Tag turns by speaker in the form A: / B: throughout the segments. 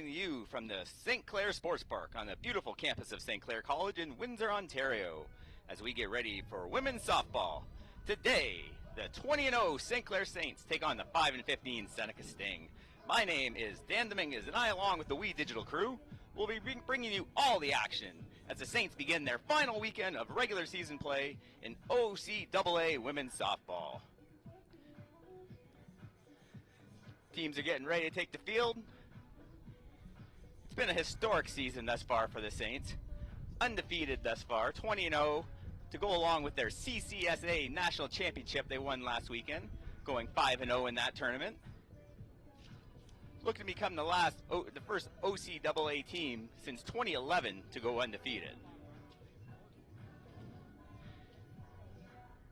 A: coming to you from the St. Clair Sports Park on the beautiful campus of St. Clair College in Windsor, Ontario, as we get ready for women's softball. Today, the 20-0 St. Clair Saints take on the 5-15 Seneca Sting. My name is Dan Dominguez, and I, along with the WE Digital crew, will be bringing you all the action as the Saints begin their final weekend of regular season play in OCAA women's softball. Teams are getting ready to take the field. It's been a historic season thus far for the Saints. Undefeated thus far, 20-0, to go along with their CCSA National Championship they won last weekend, going 5-0 in that tournament. Looking to become the first OCAA team since 2011 to go undefeated.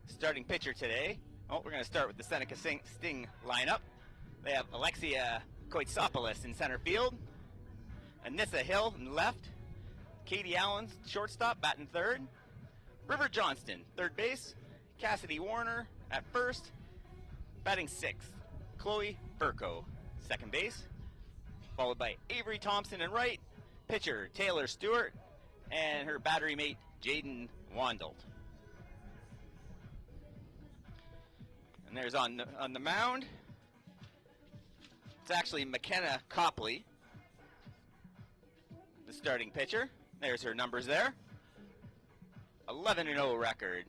A: Starting pitcher today, we're going to start with the Seneca Sting lineup. They have Alexia Koitsopoulos in center field, Anissa Hill in left, Katie Allen, shortstop, batting third, River Johnston, third base, Cassidy Warner at first, batting sixth, Chloe Burko, second base, followed by Avery Thompson in right, pitcher Taylor Stewart, and her battery mate Jaden Wandelt. And there's on the mound, it's actually McKenna Copley, the starting pitcher. There's her numbers there. 11-0 record,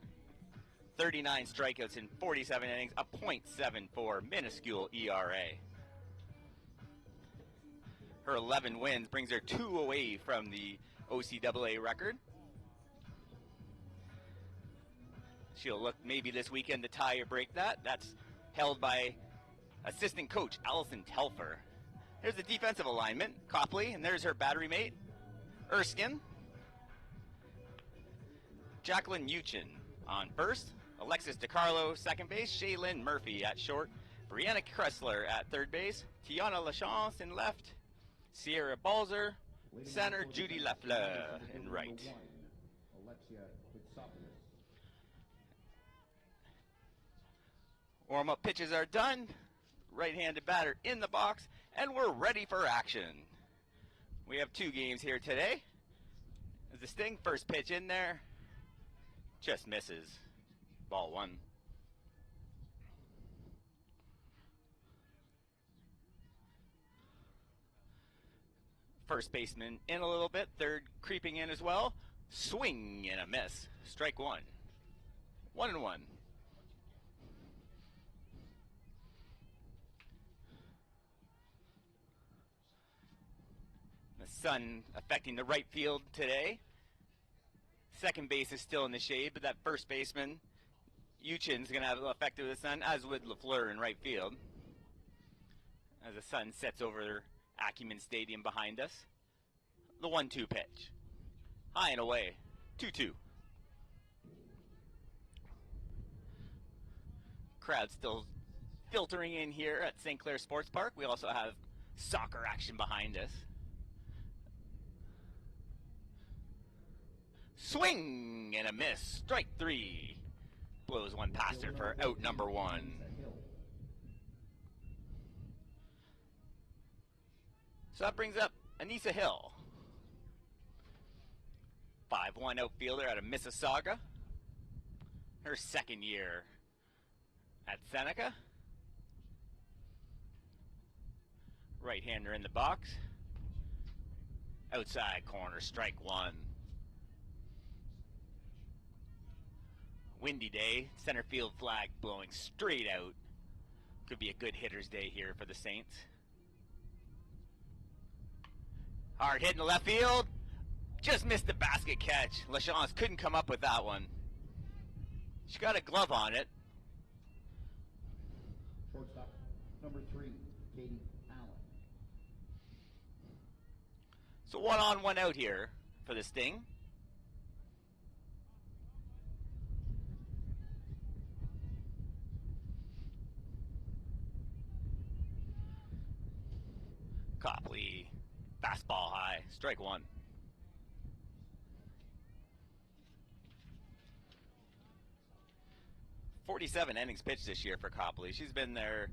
A: 39 strikeouts in 47 innings, a .74 minuscule ERA. Her 11 wins brings her 2 away from the OCAA record. She'll look maybe this weekend to tie or break that. That's held by assistant coach Allison Telfer. Here's the defensive alignment, Copley, and there's her battery mate, Erskine. Jacqueline Uchin on first, Alexis DiCarlo second base, Shaylin Murphy at short, Brianna Kressler at third base, Tiana Lachance in left, Sierra Balzer, center, Judy Lafleur in right. Warm-up pitches are done. Right-handed batter in the box, and we're ready for action. We have 2 games here today. As the Sting, first pitch in there, just misses. Ball 1. First baseman in a little bit, third creeping in as well. Swing and a miss. Strike 1. 1-1. The sun affecting the right field today. Second base is still in the shade, but that first baseman, Uchin's going to have an effect of the sun, as would Lafleur in right field. As the sun sets over Acumen Stadium behind us. The 1-2 pitch. High and away. 2-2. Crowd still filtering in here at St. Clair Sports Park. We also have soccer action behind us. Swing and a miss. Strike 3. Blows one past her for out number 1. So that brings up Anissa Hill. 5'1" outfielder out of Mississauga. Her second year at Seneca. Right-hander in the box. Outside corner, strike 1. Windy day, center field flag blowing straight out. Could be a good hitter's day here for the Saints. Hard hit in the left field. Just missed the basket catch. Lachance couldn't come up with that one. She got a glove on it.
B: Shortstop, number 3, Katie Allen.
A: So 1 on, 1 out here for the Sting. Copley, fastball high, strike 1. "47 innings pitched this year for Copley. She's been their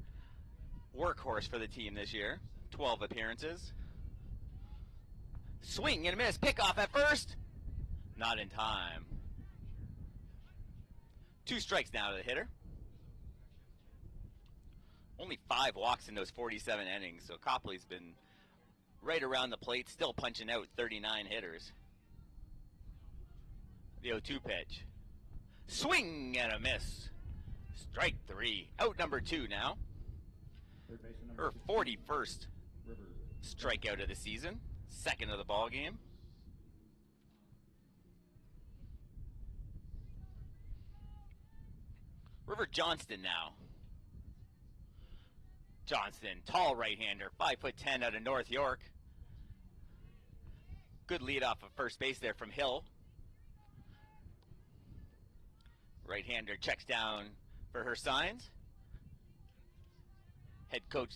A: workhorse for the team this year. 12 appearances, Swing and a miss. Pickoff at first. Not in time. 2 strikes now to the hitter. Only 5 walks in those 47 innings, so Copley's been right around the plate, still punching out 39 hitters. The 0-2 pitch. Swing and a miss. Strike 3. Out number 2 now. Her 41st strikeout of the season. Second of the ball game. River Johnston now. Johnston, tall right-hander, 5'10" out of North York. Good lead off of first base there from Hill. Right-hander checks down for her signs. Head coach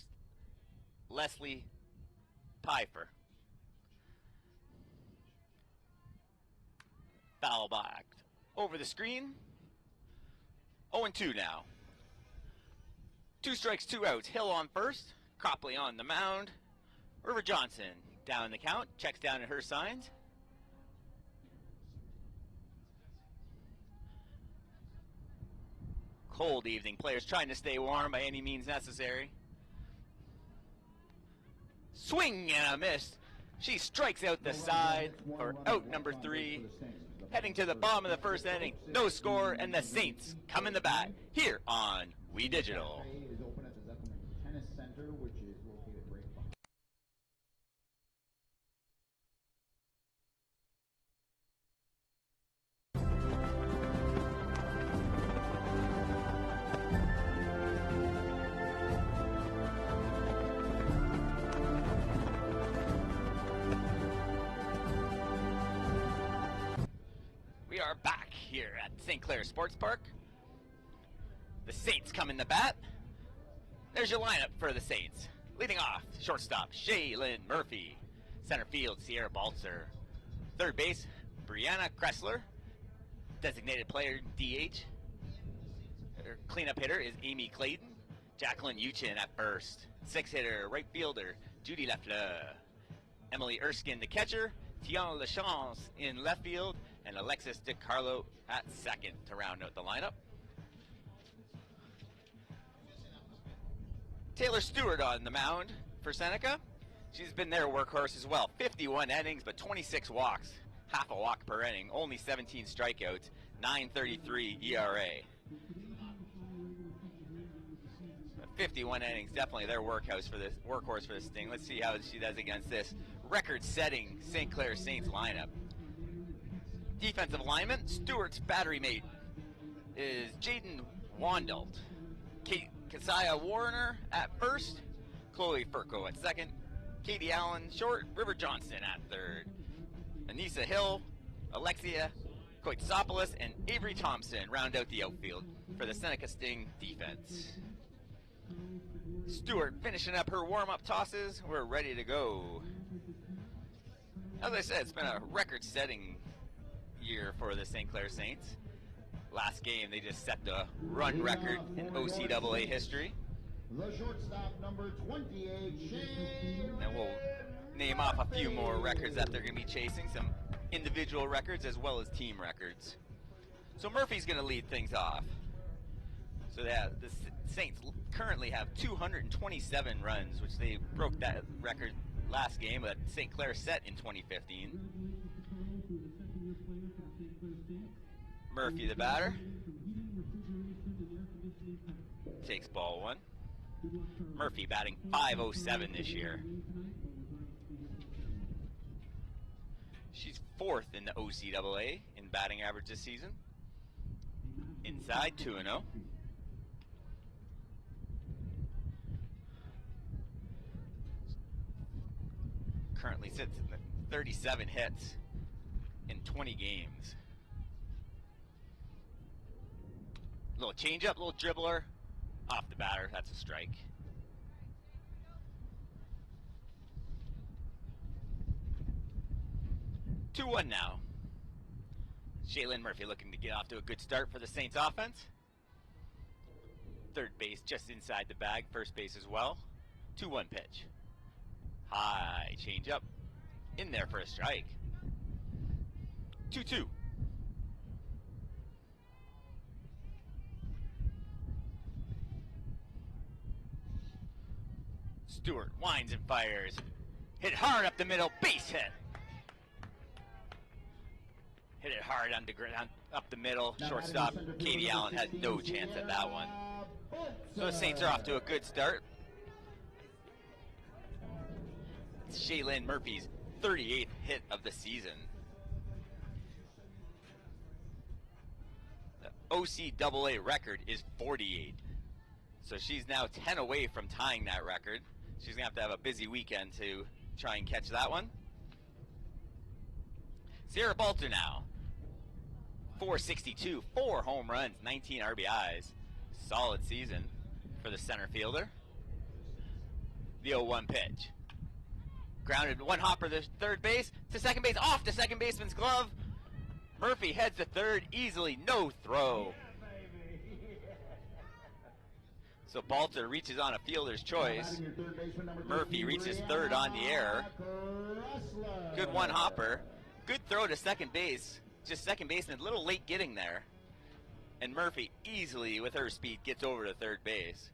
A: Leslie Pfeiffer. Foul back over the screen. 0-2 now. 2 strikes, 2 outs. Hill on first. Copley on the mound. River Johnson down the count. Checks down at her signs. Cold evening. Players trying to stay warm by any means necessary. Swing and a miss. She strikes out the side for out number 3. Heading to the bottom of the first inning. No score, and the Saints come in the bat here on We Digital.
B: Is open at the Zeppelin Tennis Center, which is located right behind.
A: We are back here at St. Clair Sports Park. The Saints come in the bat. There's your lineup for the Saints. Leading off, shortstop, Shaylin Murphy. Center field, Sierra Baltzer. Third base, Brianna Kressler. Designated player, DH. Her cleanup hitter is Amy Clayton. Jacqueline Uchin at first. 6-hitter, right fielder, Judy Lafleur. Emily Erskine, the catcher. Tiana Lachance in left field. And Alexis DiCarlo at second to round out the lineup. Taylor Stewart on the mound for Seneca. She's been their workhorse as well. 51 innings, but 26 walks. Half a walk per inning. Only 17 strikeouts. 9.33 ERA. 51 innings, definitely their workhorse for this Sting. Let's see how she does against this record-setting St. Clair Saints lineup. Defensive lineman, Stewart's battery mate is Jaden Wandelt. Keziah Warner at first, Chloe Furco at second, Katie Allen short, River Johnson at third. Anissa Hill, Alexia Koitsopoulos, and Avery Thompson round out the outfield for the Seneca Sting defense. Stewart finishing up her warm-up tosses. We're ready to go. As I said, it's been a record-setting year for the St. Clair Saints. Last game, they just set the run record in OCAA history.
B: The shortstop, number 28, Shaylin.
A: And we'll name off a few more records that they're going to be chasing, some individual records as well as team records. So Murphy's going to lead things off. So the Saints currently have 227 runs, which they broke that record last game that St. Clair set in 2015. Murphy, the batter, takes ball 1. Murphy batting .507 this year. She's 4th in the OCAA in batting average this season. Inside, 2-0. Currently sits at 37 hits in 20 games. Little changeup, little dribbler, off the batter. That's a strike. Two 2-1 now. Shaylin Murphy looking to get off to a good start for the Saints offense. Third base just inside the bag, first base as well. 2-1 pitch. High changeup. in there for a strike. 2-2. Stewart winds and fires. Hit hard up the middle, base hit. Hit it hard on the ground, up the middle. Shortstop Katie Allen had no chance at that one. So the Saints are off to a good start. It's Shaylin Murphy's 38th hit of the season. The OCAA record is 48. So she's now 10 away from tying that record. She's going to have a busy weekend to try and catch that one. Sarah Balter now. 462, 4 home runs, 19 RBIs. Solid season for the center fielder. The 0-1 pitch. Grounded one hopper to third base, to second base, off the second baseman's glove. Murphy heads to third easily, no throw. So Balter reaches on a fielder's choice. Murphy reaches third on the error. Good one hopper. Good throw to second base. Just second baseman, a little late getting there. And Murphy easily, with her speed, gets over to third base.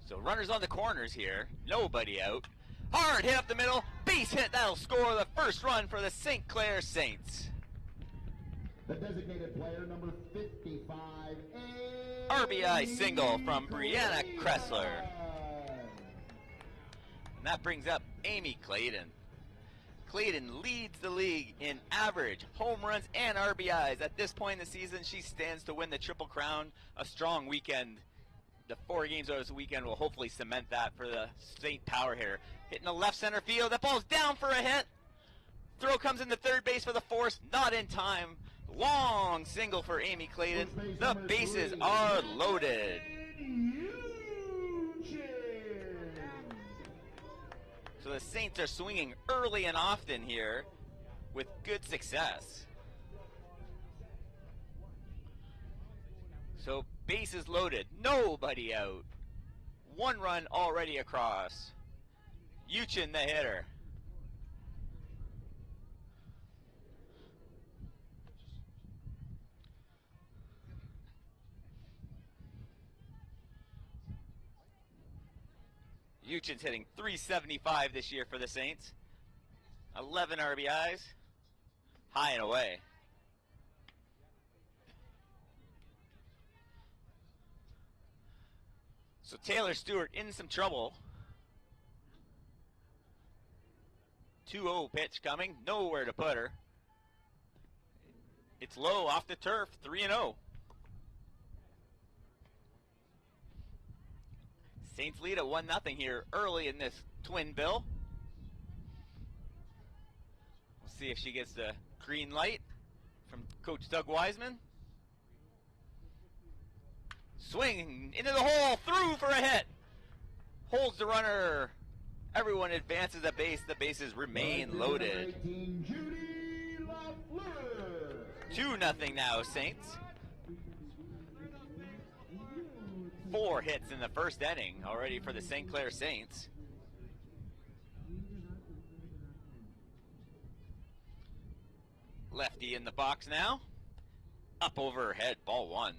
A: So runners on the corners here. Nobody out. Hard hit up the middle. Base hit. That'll score the first run for the St. Clair Saints.
B: The designated player, number 55.
A: RBI single from Brianna Kressler. And that brings up Amy Clayton. Clayton leads the league in average, home runs, and RBIs. At this point in the season, she stands to win the Triple Crown. A strong weekend. The 4 games of this weekend will hopefully cement that for the Saint power hitter. Hitting the left center field. That ball's down for a hit. Throw comes into third base for the force. Not in time. Long single for Amy Clayton. The bases are loaded. So the Saints are swinging early and often here with good success. So bases loaded, nobody out. 1 run already across. Uchin the hitter. Uchin's hitting .375 this year for the Saints. 11 RBIs. High and away. So Taylor Stewart in some trouble. 2-0 pitch coming. Nowhere to put her. It's low off the turf. 3-0. Saints lead at 1-0 here early in this twin bill. We'll see if she gets the green light from Coach Doug Wiseman. Swing into the hole, through for a hit. Holds the runner. Everyone advances at base. The bases remain loaded. 2-0 now, Saints. 4 hits in the first inning already for the St. Clair Saints. Lefty in the box now. Up over her head, ball 1.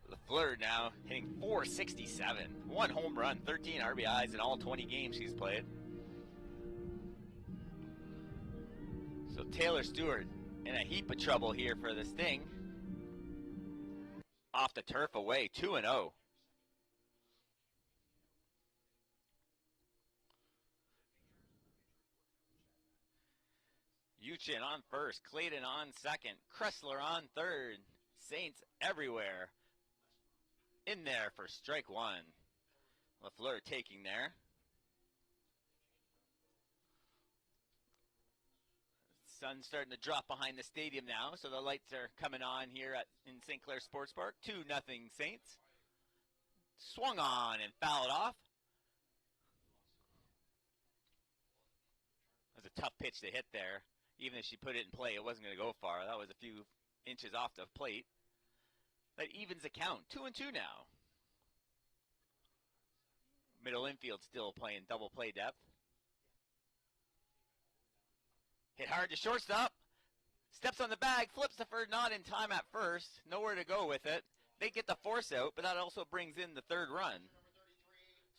A: LaFleur now hitting .467. 1 home run, 13 RBIs in all 20 games she's played. So Taylor Stewart in a heap of trouble here for the Sting. Off the turf away, 2-0. Uchin on first, Clayton on second, Kressler on third. Saints everywhere. In there for strike 1. LaFleur taking there. Sun's starting to drop behind the stadium now, so the lights are coming on here in St. Clair Sports Park. 2-0 Saints. Swung on and fouled off. That was a tough pitch to hit there. Even if she put it in play, it wasn't going to go far. That was a few inches off the plate. That evens the count. 2-2 now. Middle infield still playing double play depth. Hit hard to shortstop. Steps on the bag, flips the third, not in time at first. Nowhere to go with it. They get the force out, but that also brings in the third run.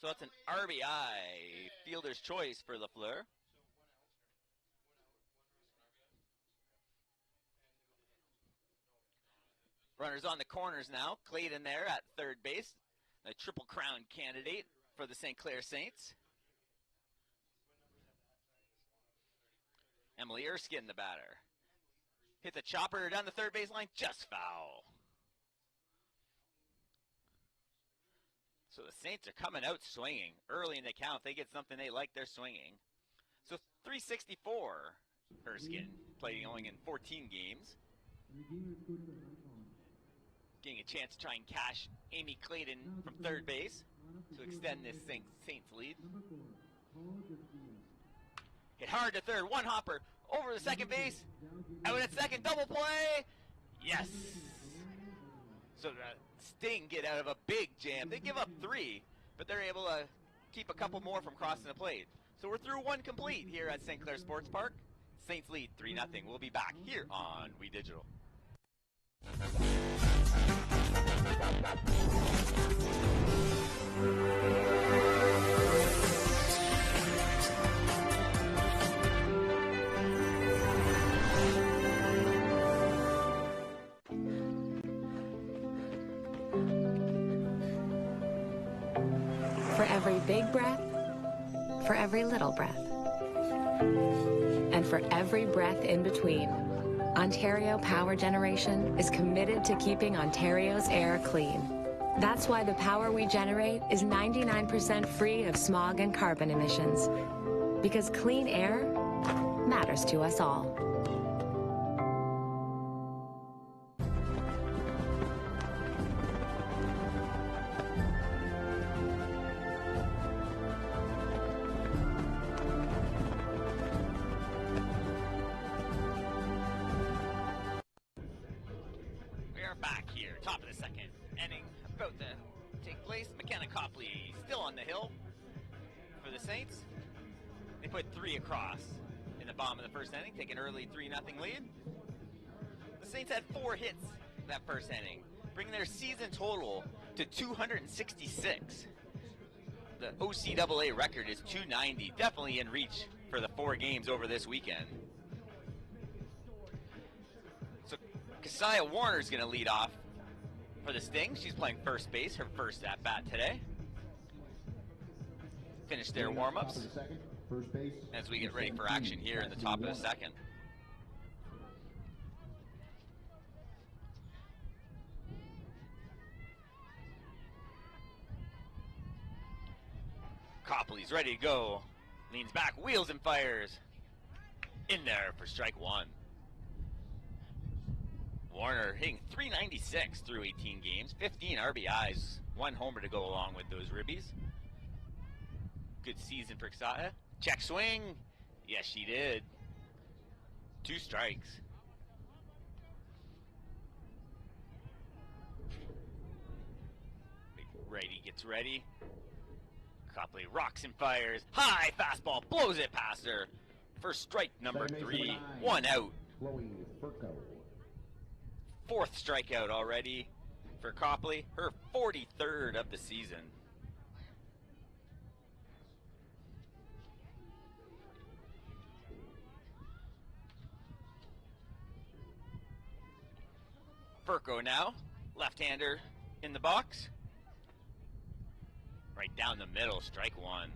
A: So that's an RBI, fielder's choice for LaFleur. Runners on the corners now. Clayton there at third base. A triple crown candidate for the St. Clair Saints. Emily Erskine, the batter. Hit the chopper down the third base line, just foul. So the Saints are coming out swinging. Early in the count, they get something they like, they're swinging. So 364, Erskine, playing only in 14 games. Getting a chance to try and cash Amy Clayton from third base to extend this Saints lead. Hit hard to third, one hopper, over the second base, out at second, double play, yes! So the Sting get out of a big jam. They give up 3, but they're able to keep a couple more from crossing the plate. So we're through 1 complete here at St. Clair Sports Park. Saints lead 3-0. We'll be back here on We Digital.
C: For every big breath, for every little breath, and for every breath in between, Ontario Power Generation is committed to keeping Ontario's air clean. That's why the power we generate is 99% free of smog and carbon emissions. Because clean air matters to us all.
A: Back here, top of the second inning, about to take place. McKenna Copley still on the hill for the Saints. They put 3 across in the bottom of the first inning, take an early 3-0 lead. The Saints had 4 hits that first inning, bringing their season total to 266. The OCAA record is 290, definitely in reach for the 4 games over this weekend. Keziah Warner's going to lead off for the Sting. She's playing first base, her first at-bat today. Finish their warm-ups as we get ready for action here in the top of the second. Copley's ready to go. Leans back, wheels and fires. In there for strike 1. Warner hitting .396 through 18 games, 15 RBIs, 1 homer to go along with those ribbies. Good season for Keziah. Check swing. Yes, she did. 2 strikes. Righty gets ready. Copley rocks and fires. High fastball, blows it past her. For strike number 3. 1 out. 4th strikeout already for Copley, her 43rd of the season. Furco now, left-hander in the box. Right down the middle, strike 1.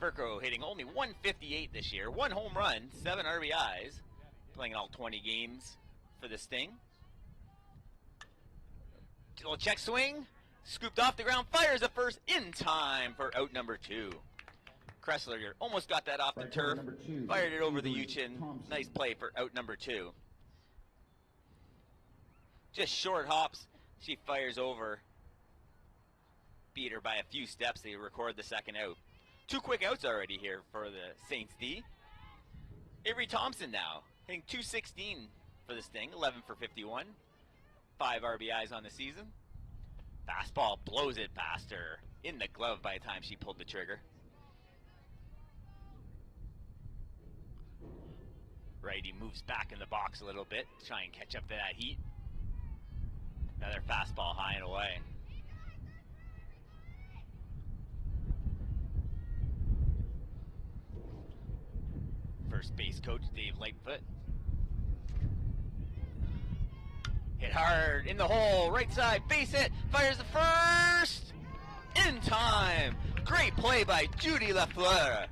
A: Furco hitting only .158 this year, 1 home run, 7 RBIs. Playing all 20 games for the Sting. Little check swing. Scooped off the ground. Fires at first in time for out number 2. Kressler almost got that off the turf. Fired it over the U-chin. Nice play for out number 2. Just short hops. She fires over. Beat her by a few steps. They record the second out. 2 quick outs already here for the Saints D. Avery Thompson now. Hitting .216 for the Sting, 11 for 51. 5 RBIs on the season. Fastball blows it past her. In the glove by the time she pulled the trigger. Righty moves back in the box a little bit to try and catch up to that heat. Another fastball high and away. First base coach Dave Lightfoot. Hit hard in the hole, right side, base hit, fires the first! In time! Great play by Judy Lafleur.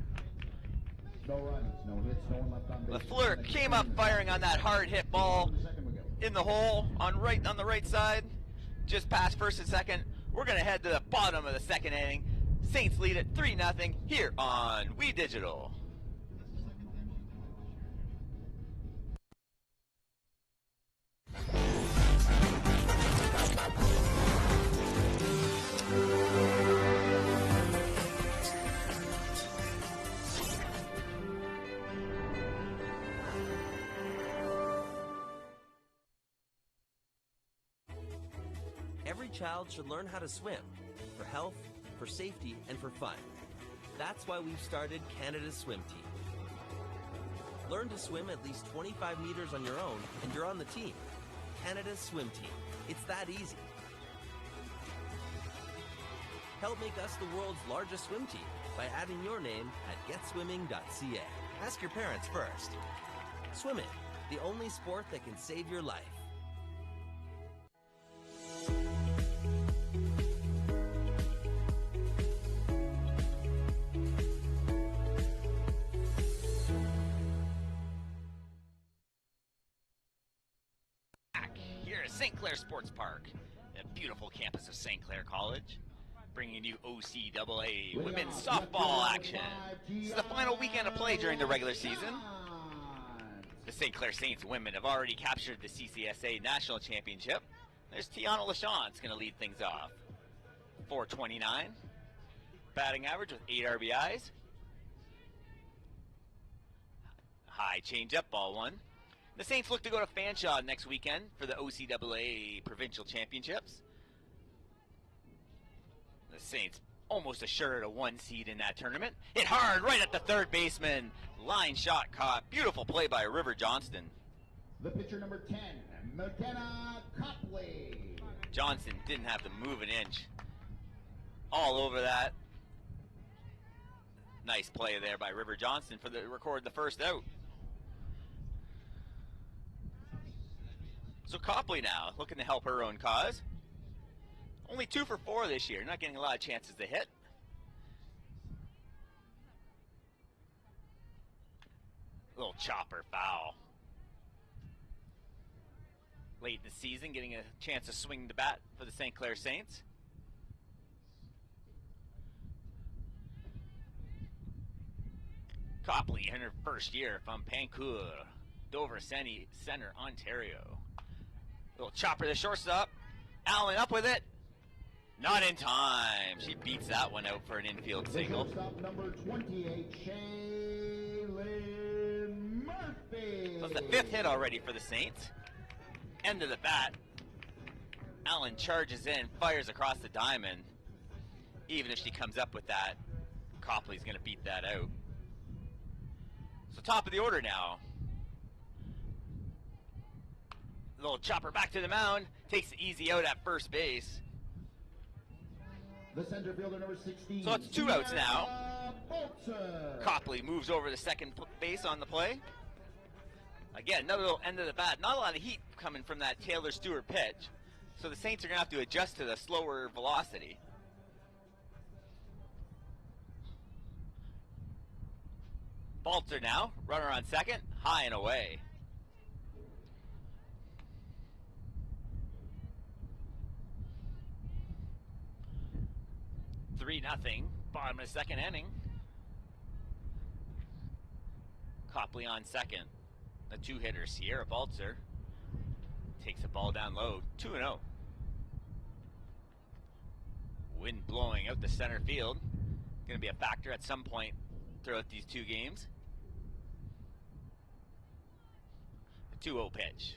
B: No runs, no hits, no one left on base.
A: Lafleur came up firing on that hard hit ball in the hole on the right side, just past first and second. We're gonna head to the bottom of the second inning. Saints lead it 3-0 here on We Digital.
D: Every child should learn how to swim, for health, for safety, and for fun. That's why we've started Canada's Swim Team. Learn to swim at least 25 meters on your own, and you're on the team. Canada's Swim Team. It's that easy. Help make us the world's largest swim team by adding your name at getswimming.ca. Ask your parents first. Swimming, the only sport that can save your life.
A: Here at St. Clair Sports Park, the beautiful campus of St. Clair College, bringing you OCAA women's softball action. This is the final weekend of play during the regular season. The St. Clair Saints women have already captured the CCSA National Championship. There's Tiana LaChance going to lead things off. 429, batting average with 8 RBIs. High changeup, ball one. The Saints look to go to Fanshawe next weekend for the OCAA Provincial Championships. The Saints almost assured a 1 seed in that tournament. Hit hard right at the third baseman. Line shot caught. Beautiful play by River Johnston.
B: The pitcher number 10, McKenna Copley.
A: Johnson didn't have to move an inch. All over that. Nice play there by River Johnston for the record the first out. So Copley now looking to help her own cause. Only 2 for 4 this year, not getting a lot of chances to hit. Little chopper foul. Late in the season, getting a chance to swing the bat for the St. Clair Saints. Copley in her first year from Pancourt, Dover Center, Ontario. Little chopper to shortstop. Allen up with it. Not in time. She beats that one out for an infield single.
B: Shortstop number 28, Shaylin Murphy.
A: So it's the 5th hit already for the Saints. End of the bat. Allen charges in, fires across the diamond. Even if she comes up with that, Copley's going to beat that out. So top of the order now. Little chopper back to the mound. Takes the easy out at first base.
B: The center fielder number 16.
A: So it's 2 outs now.
B: Bolter.
A: Copley moves over to second base on the play. Again, another little end of the bat. Not a lot of heat coming from that Taylor Stewart pitch. So the Saints are going to have to adjust to the slower velocity. Bolter now, runner on second, high and away. Nothing. Bottom of the second inning. Copley on second. The 2-hitter, Sierra Baltzer, takes the ball down low. 2-0. Wind blowing out the center field. Going to be a factor at some point throughout these 2 games. The 2-0 pitch.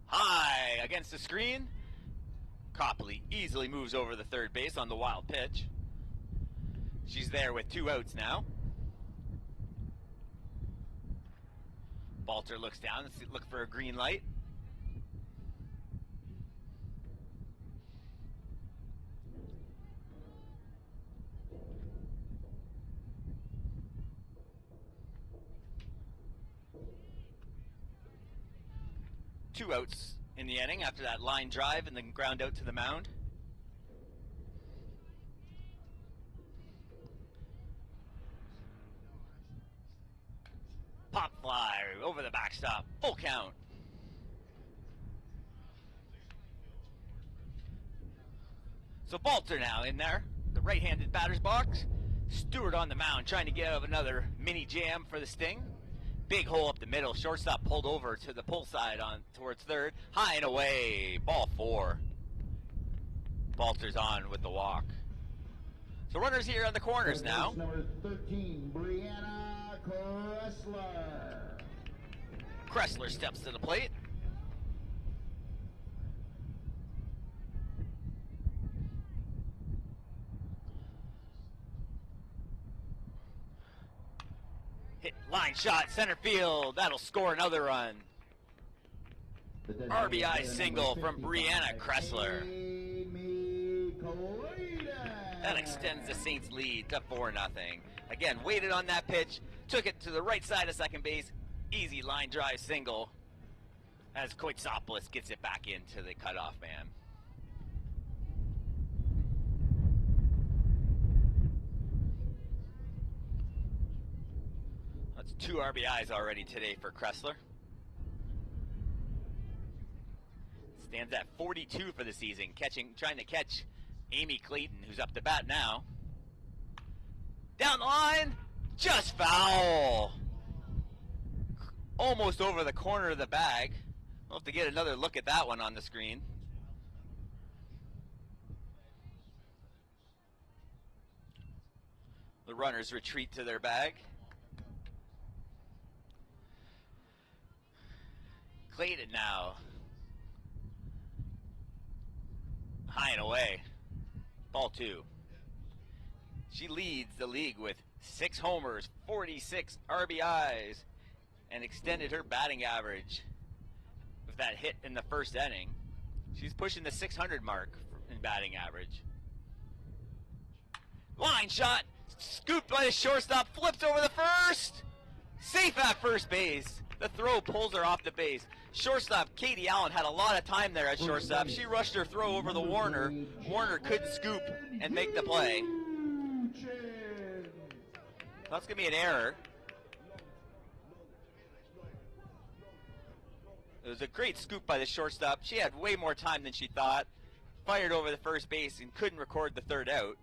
A: High against the screen. Copley easily moves over the third base on the wild pitch. She's there with 2 outs now. Balter looks down and look for a green light. Two outs in the inning after that line drive and then ground out to the mound. Pop fly over the backstop, full count. So Balter now in there, the right-handed batter's box. Stewart on the mound trying to get out of another mini jam for the Sting. Big hole up the middle. Shortstop pulled over to the pull side on towards third. High and away. Ball 4. Balter's on with the walk. So runners here on the corners now.
B: Number 13, Brianna Kressler.
A: Kressler steps to the plate. Hit line shot, center field. That'll score another run. RBI single from Brianna Kressler. That extends the Saints' lead to 4-0. Again, waited on that pitch, took it to the right side of second base. Easy line drive single as Koitsopoulos gets it back into the cutoff man. That's 2 RBIs already today for Kressler. Stands at 42 for the season, trying to catch Amy Clayton, who's up to bat now. Down the line, just foul. Almost over the corner of the bag. We'll have to get another look at that one on the screen. The runners retreat to their bag. Clayton now. High and away. Ball 2. She leads the league with 6 homers, 46 RBIs, and extended her batting average with that hit in the first inning. She's pushing the 600 mark in batting average. Line shot, scooped by the shortstop, flips over the first. Safe at first base. The throw pulls her off the base. Shortstop Katie Allen had a lot of time there at shortstop. She rushed her throw over the Warner. Warner couldn't scoop and make the play. That's going to be an error. It was a great scoop by the shortstop. She had way more time than she thought. Fired over the first base and couldn't record the third out.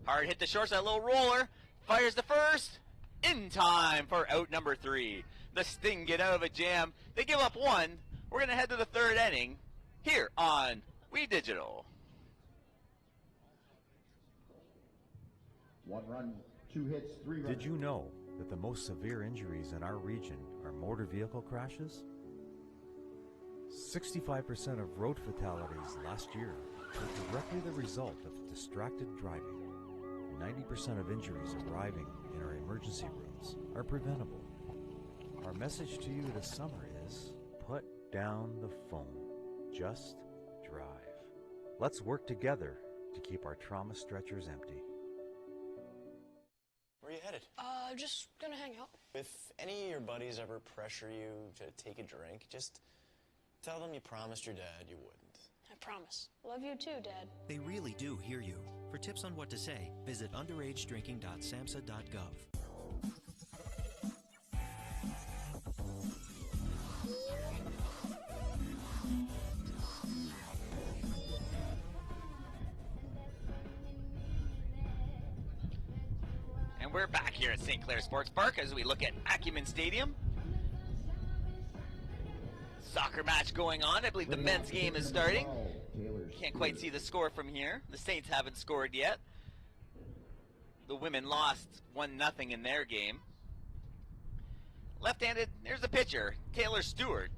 A: Hard hit the shortstop, little roller. Fires the first. In time for out number 3. The Sting get out of a jam. They give up 1. We're going to head to the third inning here on We Digital.
B: 1 run, 2 hits, 3 runs.
E: Did you know that the most severe injuries in our region are motor vehicle crashes? 65% of road fatalities last year were directly the result of distracted driving. 90% of injuries arriving in our emergency rooms are preventable. Our message to you this summer is, put down the phone. Just drive. Let's work together to keep our trauma stretchers empty.
F: Where are you headed?
G: Just gonna hang out.
F: If any of your buddies ever pressure you to take a drink, just tell them you promised your dad you wouldn't.
G: I promise. Love you too, Dad.
H: They really do hear you. For tips on what to say, visit underagedrinking.samhsa.gov.
A: And we're back here at St. Clair Sports Park as we look at Acumen Stadium. Soccer match going on. I believe the men's game is starting. Can't quite see the score from here. The Saints haven't scored yet. The women lost 1-0 in their game. Left-handed, there's the pitcher, Taylor Stewart.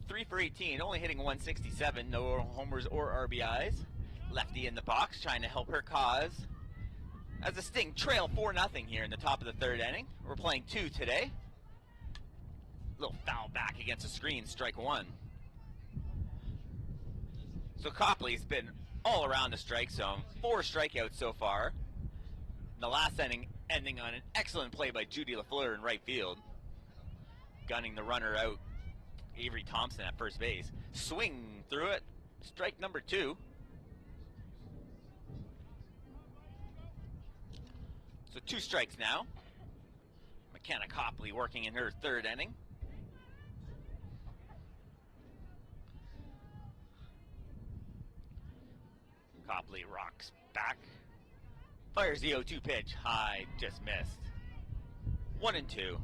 A: 3 for 18, only hitting 167, no homers or RBIs. Lefty in the box, trying to help her cause. As the Sting trail 4-0 here in the top of the third inning. We're playing 2 today. Little foul back against the screen, strike 1. So Copley's been all around the strike zone. 4 strikeouts so far. The last inning ending on an excellent play by Judy LaFleur in right field. Gunning the runner out, Avery Thompson at first base. Swing through it, strike number 2. So 2 strikes now. McKenna Copley working in her third inning. Copley rocks back. Fires the 0-2 pitch. High, just missed. 1-2.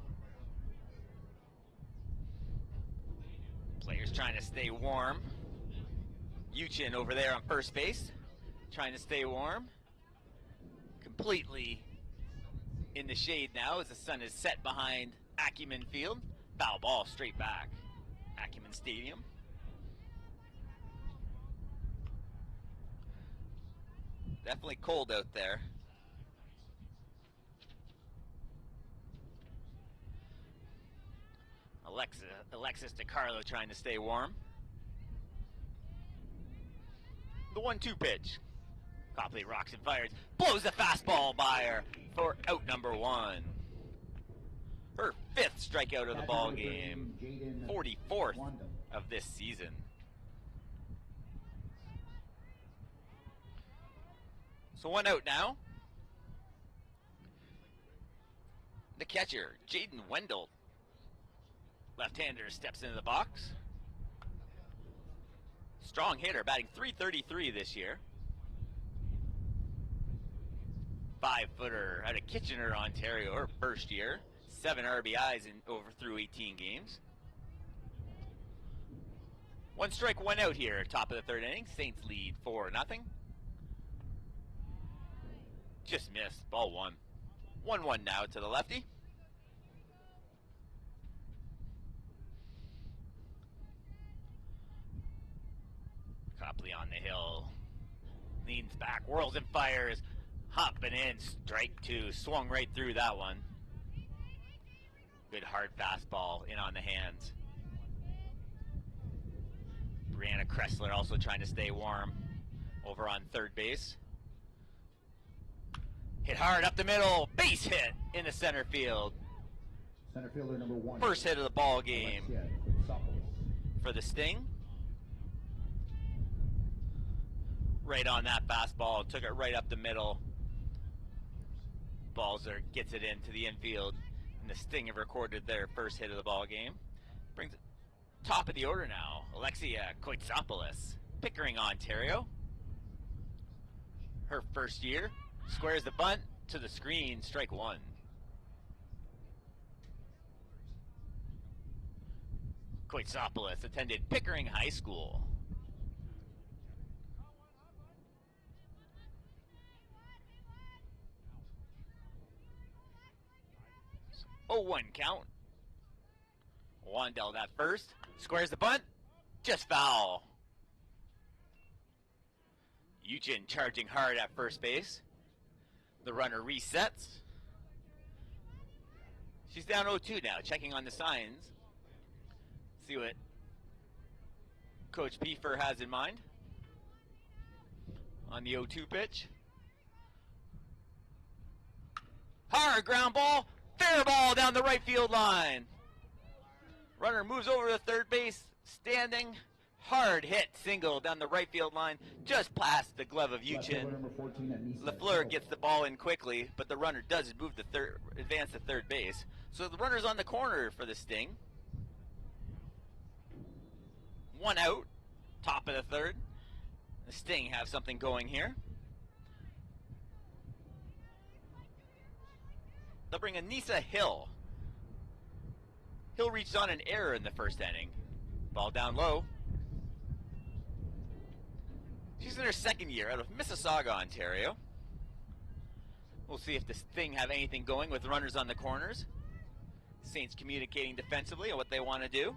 A: Players trying to stay warm. Uchin over there on first base, trying to stay warm. Completely in the shade now as the sun is set behind Acumen Field. Foul ball straight back. Acumen Stadium. Definitely cold out there. Alexis DiCarlo trying to stay warm. The 1-2 pitch. Copley rocks and fires. Blows the fastball by her for out number 1. Her 5th strikeout of the ball game. 44th of this season. So 1 out now. The catcher, Jaden Wendell. Left-hander steps into the box. Strong hitter, batting .333 this year. 5-footer out of Kitchener, Ontario, her first year. 7 RBIs through 18 games. 1 strike, 1 out here, top of the third inning. Saints lead 4-0. Just missed, ball 1. 1-1 now to the lefty. Copley on the hill, leans back, whirls and fires, hopping in, strike 2, swung right through that one. Good hard fastball in on the hands. Brianna Kressler also trying to stay warm over on third base. Hit hard up the middle, base hit in the center field.
B: Center fielder number 1.
A: First hit of the ball game for the Sting. Right on that fastball, took it right up the middle. Balzer gets it into the infield, and the Sting have recorded their first hit of the ball game. Brings it top of the order now, Alexia Koitsopoulos, Pickering, Ontario. Her first year, squares the bunt to the screen, strike 1. Koitsopoulos attended Pickering High School. 0-1 count. Wandell at first. Squares the bunt. Just foul. Eugen charging hard at first base. The runner resets. She's down 0-2 now, checking on the signs. See what Coach Piefer has in mind on the 0-2 pitch. Hard ground ball. Fair ball down the right field line. Runner moves over to third base, standing. Hard hit single down the right field line, just past the glove of Eugen. LaFleur gets the ball in quickly, but the runner does move to advance to third base. So the runner's on the corner for the Sting. 1 out, top of the third. The Sting have something going here. They'll bring Anissa Hill. Hill reached on an error in the first inning. Ball down low. She's in her second year out of Mississauga, Ontario. We'll see if the Sting have anything going with runners on the corners. Saints communicating defensively on what they want to do.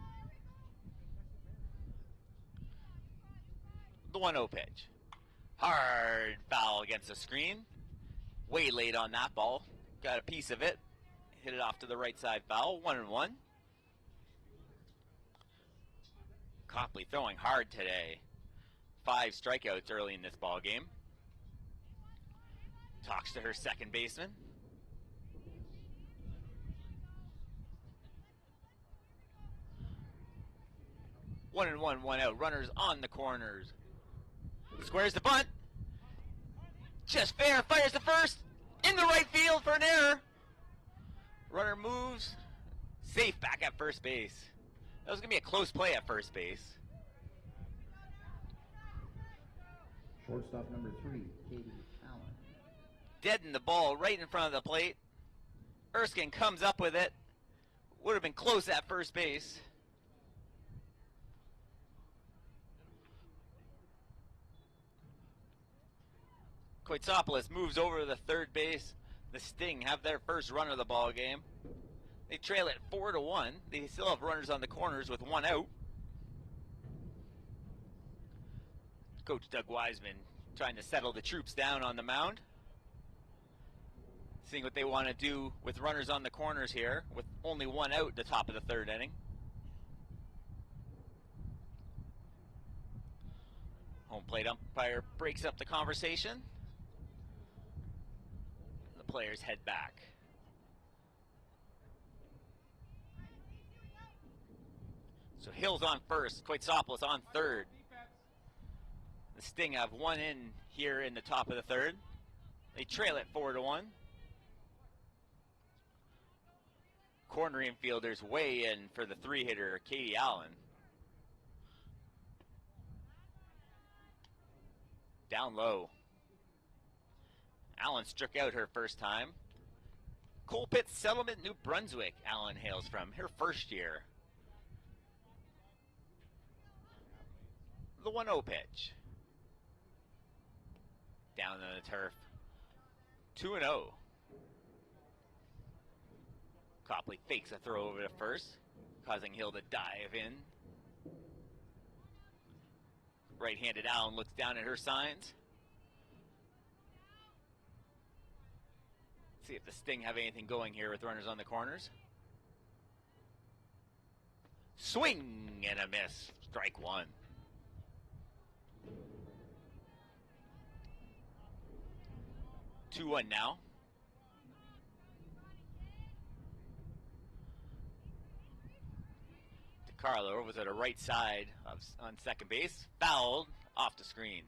A: The 1-0 pitch. Hard foul against the screen. Way late on that ball. Got a piece of it. Hit it off to the right side foul. 1-1. Copley throwing hard today. 5 strikeouts early in this ball game. Talks to her second baseman. One and one out. Runners on the corners. Squares the bunt. Just fair. Fires the first. In the right field for an error. Runner moves. Safe back at first base. That was going to be a close play at first base.
B: Shortstop number 3, Katie Allen.
A: Deaden the ball right in front of the plate. Erskine comes up with it. Would have been close at first base. Koitsopoulos moves over to the third base. The Sting have their first run of the ball game. They trail it 4-1. They still have runners on the corners with 1 out. Coach Doug Wiseman trying to settle the troops down on the mound. Seeing what they want to do with runners on the corners here with only 1 out at the top of the third inning. Home plate umpire breaks up the conversation. The players head back. So Hill's on first, Koitsopoulos on third. The Sting have 1 in here in the top of the third. They trail it 4-1. Corner infielders way in for the 3-hitter, Katie Allen. Down low. Allen struck out her first time. Colpit Settlement, New Brunswick, Allen hails from, her first year. The 1-0 pitch. Down on the turf. 2-0. Copley fakes a throw over to first, causing Hill to dive in. Right-handed Allen looks down at her signs. See if the Sting have anything going here with runners on the corners. Swing and a miss. Strike 1. Two-one now. DeCarlo was at a right side on second base. Fouled off the screen.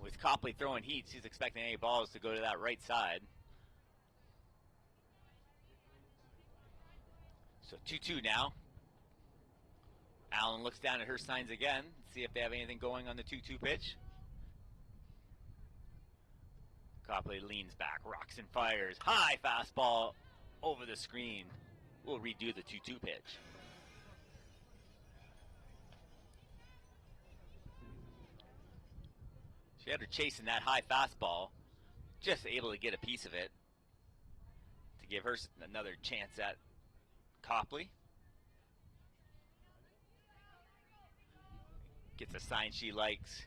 A: With Copley throwing heat, she's expecting any balls to go to that right side. So 2-2 now. Allen looks down at her signs again. See if they have anything going on the 2-2 pitch. Copley leans back, rocks and fires. High fastball over the screen. We'll redo the 2-2 pitch. She had her chasing that high fastball. Just able to get a piece of it to give her another chance at Copley. Gets a sign she likes.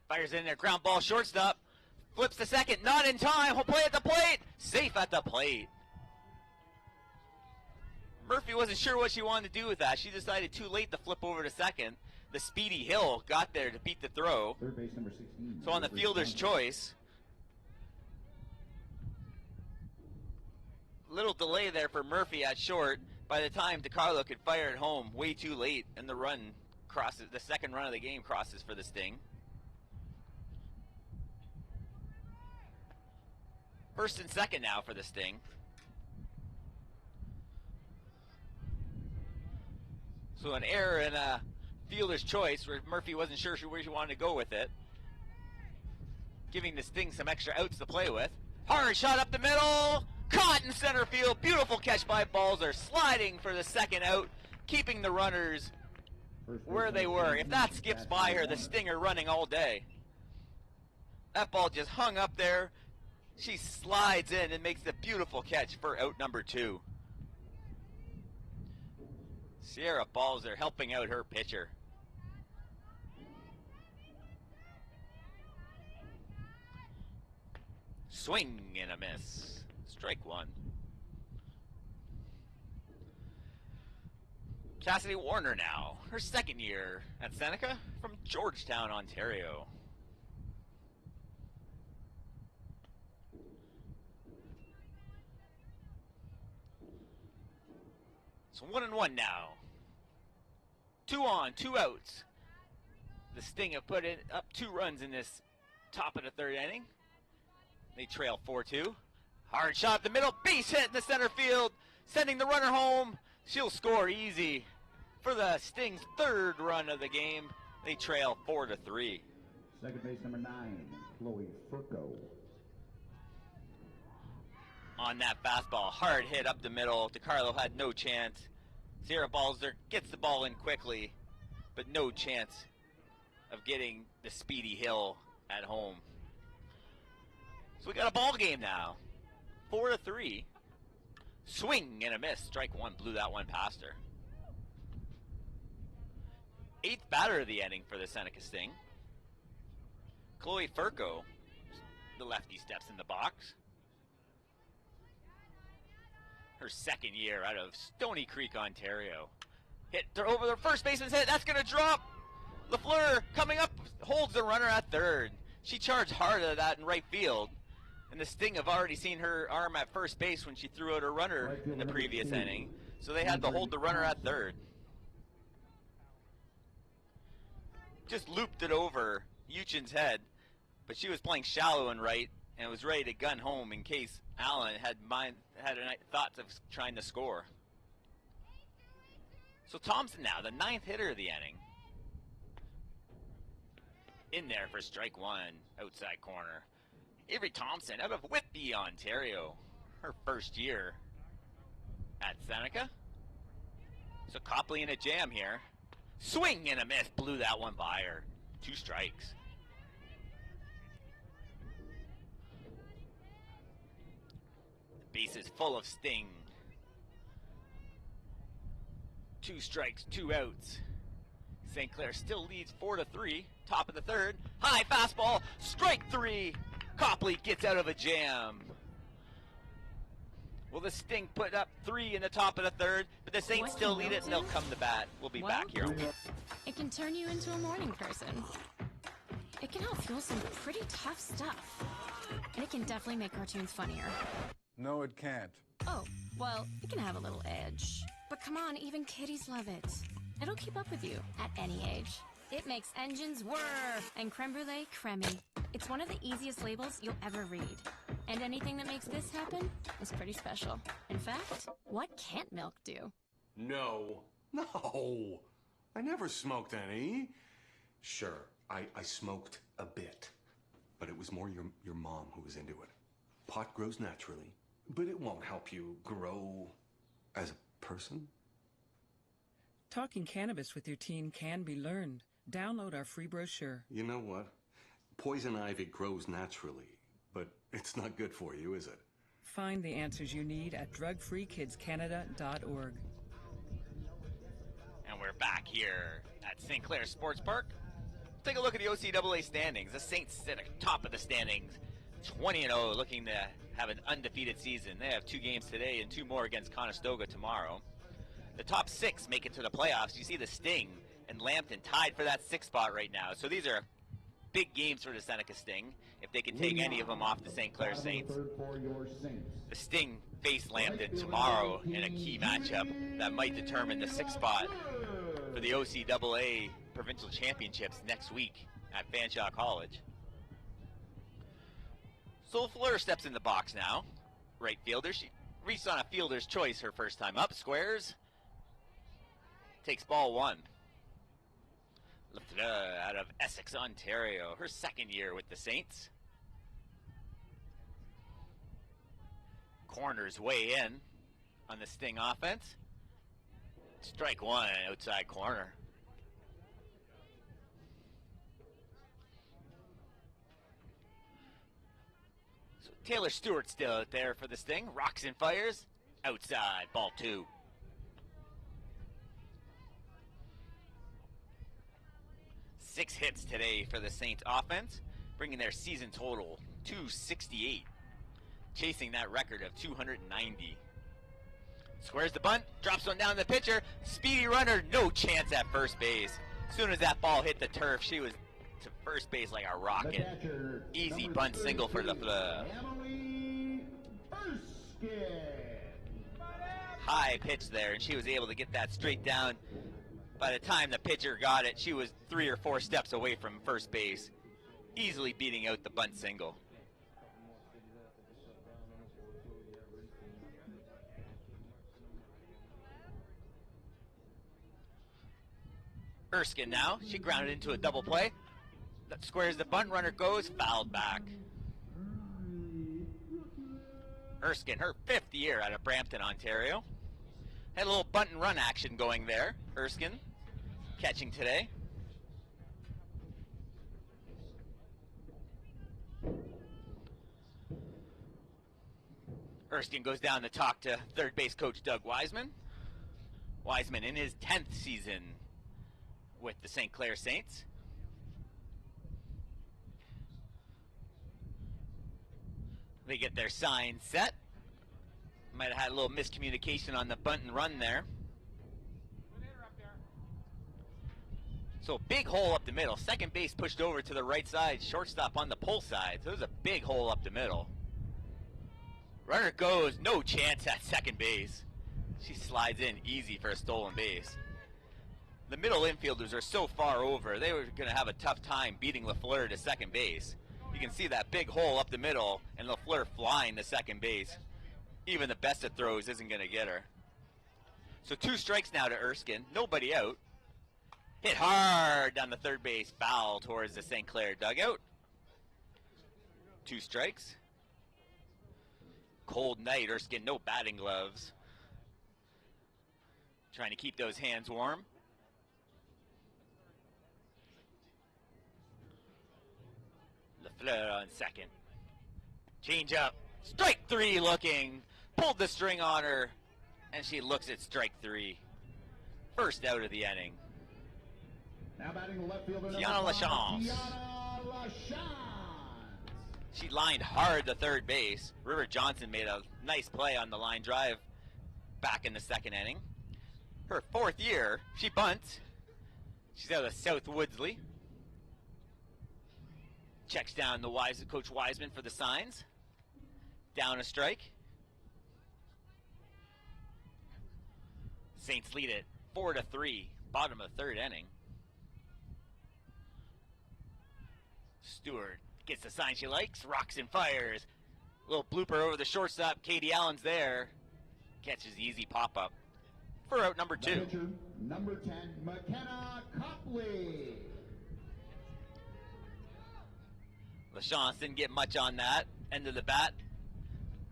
A: Fires in there, ground ball, shortstop. Flips to second, not in time. He'll play at the plate. Safe at the plate. Murphy wasn't sure what she wanted to do with that. She decided too late to flip over to second. The speedy Hill got there to beat the throw.
B: Third base number 16.
A: So on the fielder's choice. Little delay there for Murphy at short. By the time DeCarlo could fire it home, way too late, and the run crosses. The second run of the game crosses for the Sting. First and second now for the Sting. So an error in a fielder's choice where Murphy wasn't sure where she wanted to go with it. Giving the Sting some extra outs to play with. Hard shot up the middle. Caught in center field. Beautiful catch by Balzer. Sliding for the second out. Keeping the runners where they were. If that skips by her, the Sting are running all day. That ball just hung up there. She slides in and makes the beautiful catch for out number 2. Sierra Balzer helping out her pitcher. Swing and a miss. Strike one. Cassidy Warner now, her second year at Seneca from Georgetown, Ontario. It's 1-1 now. 2 on, 2 outs. The Sting have put in up 2 runs in this top of the third inning. They trail 4-2. Hard shot up the middle, base hit in the center field, sending the runner home. She'll score easy for the Sting's 3rd run of the game. They trail 4-3.
B: Second base number 9, Chloe Furco.
A: On that fastball, hard hit up the middle. DiCarlo had no chance. Sierra Balzer gets the ball in quickly, but no chance of getting the speedy Hill at home. So we got a ball game now. 4-3. Swing and a miss. Strike one. Blew that one past her. 8th batter of the inning for the Seneca Sting. Chloe Furco, the lefty, steps in the box. Her second year out of Stony Creek, Ontario. Hit over the first baseman's head. That's going to drop. LaFleur coming up, holds the runner at third. She charged hard at that in right field. And the Sting have already seen her arm at first base when she threw out her runner in the previous inning. So they had to hold the runner at third. Just looped it over Uchin's head, but she was playing shallow and right and was ready to gun home in case Allen had thoughts of trying to score. So Thompson now, the 9th hitter of the inning. In there for strike one, outside corner. Avery Thompson out of Whitby, Ontario. Her first year at Seneca. So Copley in a jam here. Swing and a miss. Blew that one by her. 2 strikes. The base is full of Sting. 2 strikes, 2 outs. St. Clair still leads 4-3. Top of the third. High fastball. Strike 3. Copley gets out of a jam. Will the Sting put up 3 in the top of the third? But the Saints still lead it and they'll come to bat. We'll be back here.
I: It can turn you into a morning person. It can help fuel some pretty tough stuff. And it can definitely make cartoons funnier.
J: No, it can't.
I: Oh, well, it can have a little edge. But come on, even kiddies love it. It'll keep up with you at any age. It makes engines whir and creme brulee creamy. It's one of the easiest labels you'll ever read. And anything that makes this happen is pretty special. In fact, what can't milk do?
K: No. I never smoked any. Sure, I smoked a bit. But it was more your mom who was into it. Pot grows naturally, but it won't help you grow as a person.
L: Talking cannabis with your teen can be learned. Download our free brochure.
K: You know what? Poison ivy grows naturally, but it's not good for you, is it?
L: Find the answers you need at drugfreekidscanada.org.
A: And we're back here at St. Clair Sports Park. Take a look at the OCAA standings. The Saints sit at the top of the standings, 20-0, looking to have an undefeated season. They have 2 games today and 2 more against Conestoga tomorrow. The top 6 make it to the playoffs. You see the Sting and Lambton tied for that 6th spot right now. So these are big games for the Seneca Sting if they can take any of them off the St. Clair Saints. The Sting face Lambton tomorrow in a key matchup that might determine the 6th spot for the OCAA Provincial Championships next week at Fanshawe College. So Fleur steps in the box now. Right fielder. She reached on a fielder's choice her first time up. Squares. Takes ball 1. Lafleur out of Essex, Ontario. Her second year with the Saints. Corners way in on the Sting offense. Strike 1, outside corner. So Taylor Stewart still out there for the Sting. Rocks and fires. Outside, ball 2. Six hits today for the Saints offense, bringing their season total to 68. chasing that record of 290. Squares the bunt, drops one down to the pitcher. Speedy runner, no chance at first base. As soon as that ball hit the turf, she was to first base like a rocket. Easy bunt single for the Fleur. High pitch there, and she was able to get that straight down. By the time the pitcher got it, she was 3 or 4 steps away from first base, easily beating out the bunt single. Erskine now, she grounded into a double play. That squares the bunt, runner goes, fouled back. Erskine, her 5th year out of Brampton, Ontario. Had a little bunt and run action going there. Erskine catching today. Erskine goes down to talk to third base coach Doug Wiseman. Wiseman in his 10th season with the St. Clair Saints. They get their sign set. Might have had a little miscommunication on the bunt and run there. So big hole up the middle. Second base pushed over to the right side. Shortstop on the pull side. So there's a big hole up the middle. Runner goes. No chance at second base. She slides in easy for a stolen base. The middle infielders are so far over. They were going to have a tough time beating LaFleur to second base. You can see that big hole up the middle and LaFleur flying to second base. Even the best of throws isn't going to get her. So 2 strikes now to Erskine. Nobody out. Hit hard down the third base foul towards the St. Clair dugout. 2 strikes. Cold night. Erskine, no batting gloves. Trying to keep those hands warm. LaFleur on second. Change up. Strike 3 looking. Pulled the string on her. And she looks at strike 3. First out of the inning.
B: Now batting the left fielder,
A: Tiana Lachance. She lined hard to third base. River Johnson made a nice play on the line drive back in the second inning. Her 4th year, she bunts. She's out of South Woodsley. Checks down the Coach Wiseman for the signs. Down a strike. Saints lead it 4-3, bottom of 3rd inning. Stewart gets the sign she likes, rocks and fires. Little blooper over the shortstop. Katie Allen's there. Catches the easy pop-up for out number 2.
B: Pitcher, number 10, McKenna Copley.
A: LaChance didn't get much on that. End of the bat.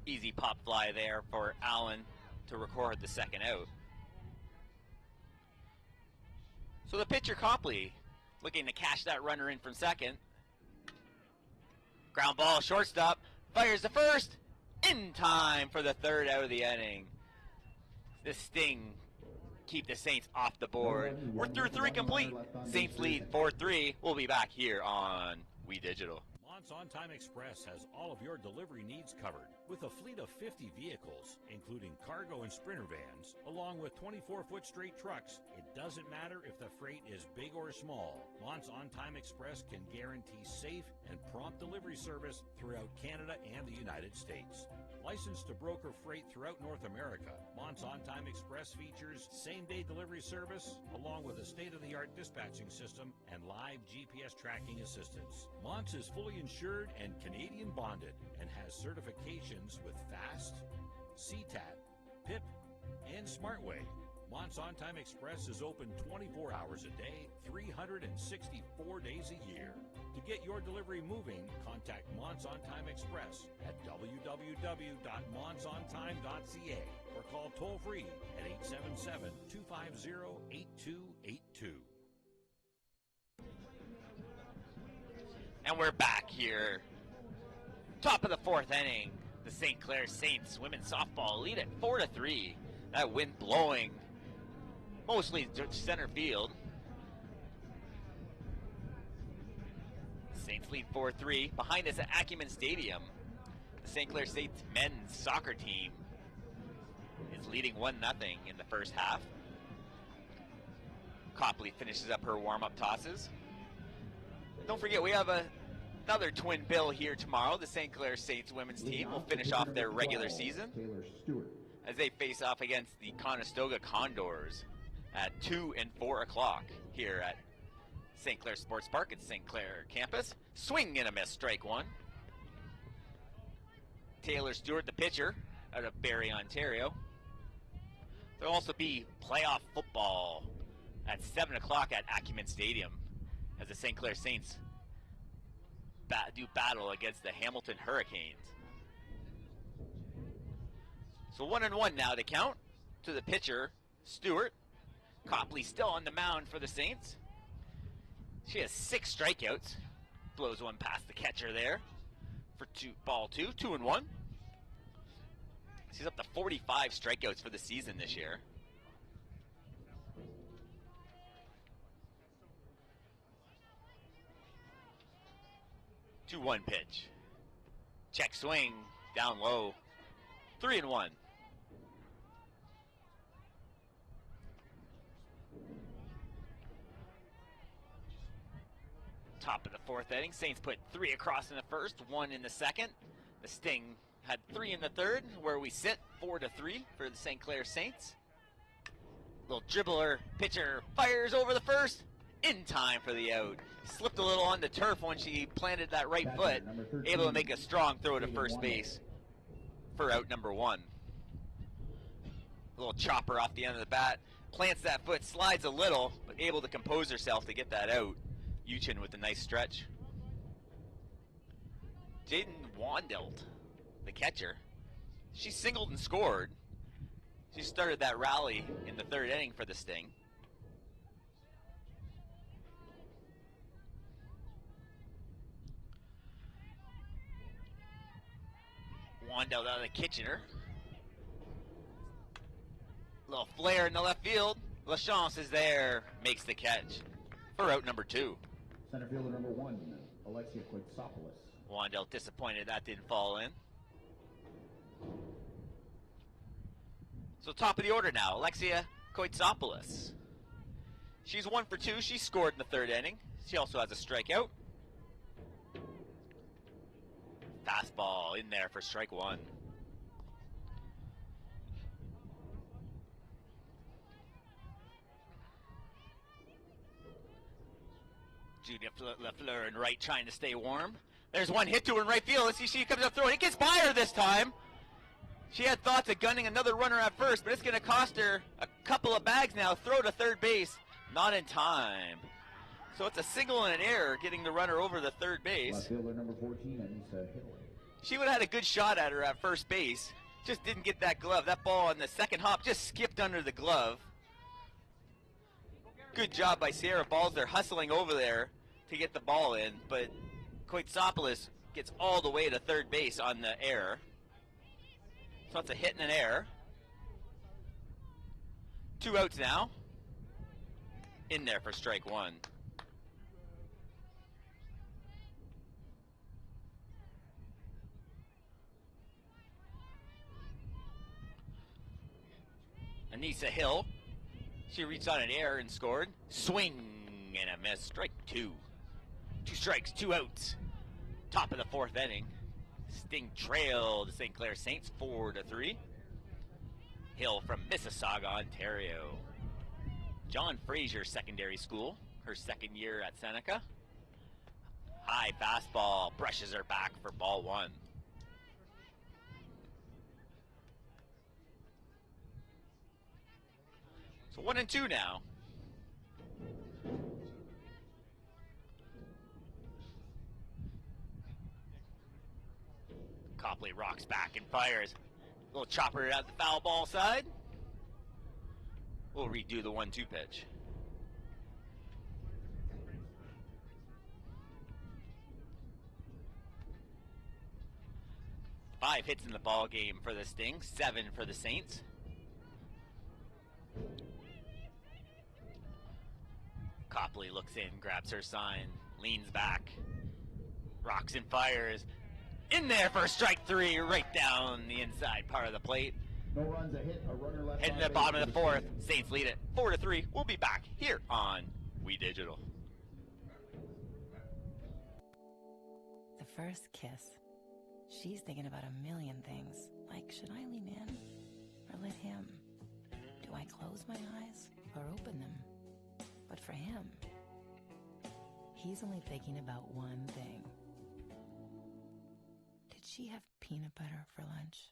A: Easy pop fly there for Allen to record the second out. So the pitcher Copley looking to cash that runner in from second. Ground ball, shortstop, fires the first, in time for the 3rd out of the inning. The sting keep the Saints off the board. We're through 3 complete. Saints lead 4-3. We'll be back here on We Digital.
J: Mont's On Time Express has all of your delivery needs covered. With a fleet of 50 vehicles, including cargo and sprinter vans, along with 24-foot straight trucks, it doesn't matter if the freight is big or small. Mont's On Time Express can guarantee safe and prompt delivery service throughout Canada and the United States. Licensed to broker freight throughout North America, Mont's On Time Express features same-day delivery service, along with a state-of-the-art dispatching system and live GPS tracking assistance. Mont's is fully insured and Canadian bonded and has certifications with FAST, CTAT, PIP, and SmartWay. Mont's On Time Express is open 24 hours a day, 364 days a year. To get your delivery moving, contact Mont's On Time Express at www.montsontime.ca or call toll-free at 877-250-8282.
A: And we're back here. Top of the 4th inning. The St. Clair Saints women's softball lead at 4-3. That wind blowing mostly to center field. Saints lead 4-3. Behind us at Acumen Stadium, the St. Clair State's men's soccer team is leading 1-0 in the first half. Copley finishes up her warm-up tosses. Don't forget, we have another twin bill here tomorrow. The St. Clair Saints women's team will finish off their regular season as they face off against the Conestoga Condors at 2 and 4 o'clock here at St. Clair Sports Park at St. Clair campus. Swing and a miss, strike one. Taylor Stewart, the pitcher, out of Barrie, Ontario. There'll also be playoff football at 7 o'clock at Acumen Stadium as the St. Clair Saints do battle against the Hamilton Hurricanes. So 1-1 now to count to the pitcher, Stewart. Copley still on the mound for the Saints. She has 6 strikeouts. Blows one past the catcher there for ball 2, 2-1. She's up to 45 strikeouts for the season this year. Two-one pitch. Check swing, down low. 3-1. Top of the 4th inning. Saints put 3 across in the first, 1 in the second. The Sting had 3 in the third, where we sit 4-3 for the St. Clair Saints. Little dribbler pitcher fires over the first, in time for the out. Slipped a little on the turf when she planted that right foot, able to make a strong throw to first base for out number 1. A little chopper off the end of the bat, plants that foot, slides a little, but able to compose herself to get that out. Uchin with a nice stretch. Jaden Wandelt, the catcher, she singled and scored. She started that rally in the 3rd inning for the Sting. Wandelt out of the Kitchener. Little flare in the left field. LaChance is there, makes the catch for out number 2.
B: Center fielder number 1, Alexia Quitsopoulos.
A: Wandelt disappointed that didn't fall in. So top of the order now, Alexia Quitsopoulos. She's 1 for 2. She scored in the 3rd inning. She also has a strikeout. Fastball in there for strike 1. Julia Lafleur in right trying to stay warm. There's one hit to her in right field. Let's see, she comes up throwing. It gets by her this time. She had thoughts of gunning another runner at first, but it's going to cost her a couple of bags now. Throw to third base. Not in time. So it's a single and an error getting the runner over the third base.
B: Left fielder number 14, Anissa Hill.
A: She would have had a good shot at her at first base. Just didn't get that glove. That ball on the second hop just skipped under the glove. Good job by Sierra Balzer hustling over there to get the ball in, but Quitsopoulos gets all the way to third base on the error. So it's a hit and an error. 2 outs now. In there for strike 1. Anissa Hill. She reached on an error and scored. Swing and a miss. Strike 2. 2 strikes, 2 outs. Top of the 4th inning. Sting trailed the St. Clair Saints 4-3. Hill from Mississauga, Ontario. John Fraser Secondary School, her 2nd year at Seneca. High fastball brushes her back for ball 1. So 1-2 now. Copley rocks back and fires. Little chopper at the foul ball side. We'll redo the 1-2 pitch. Five hits in the ball game for the Sting, 7 for the Saints. Copley looks in, grabs her sign, leans back, rocks and fires. in there for strike 3, right down the inside part of the plate.
B: No runs, a hit, a runner left.
A: Heading to the bottom of the 4th. Saints lead it 4-3. We'll be back here on We Digital.
M: The first kiss. She's thinking about a million things. Like, should I lean in or let him? Do I close my eyes or open them? But for him, he's only thinking about one thing. Did she have peanut butter for lunch?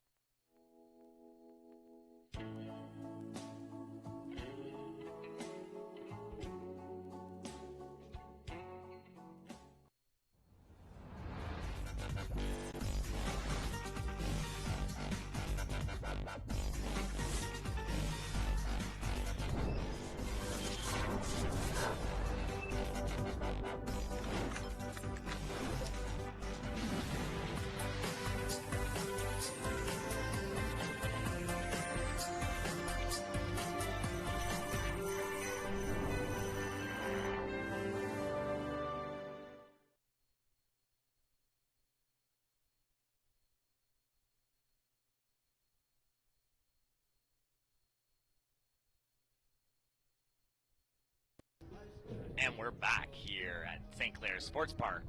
A: And we're back here at St. Clair Sports Park,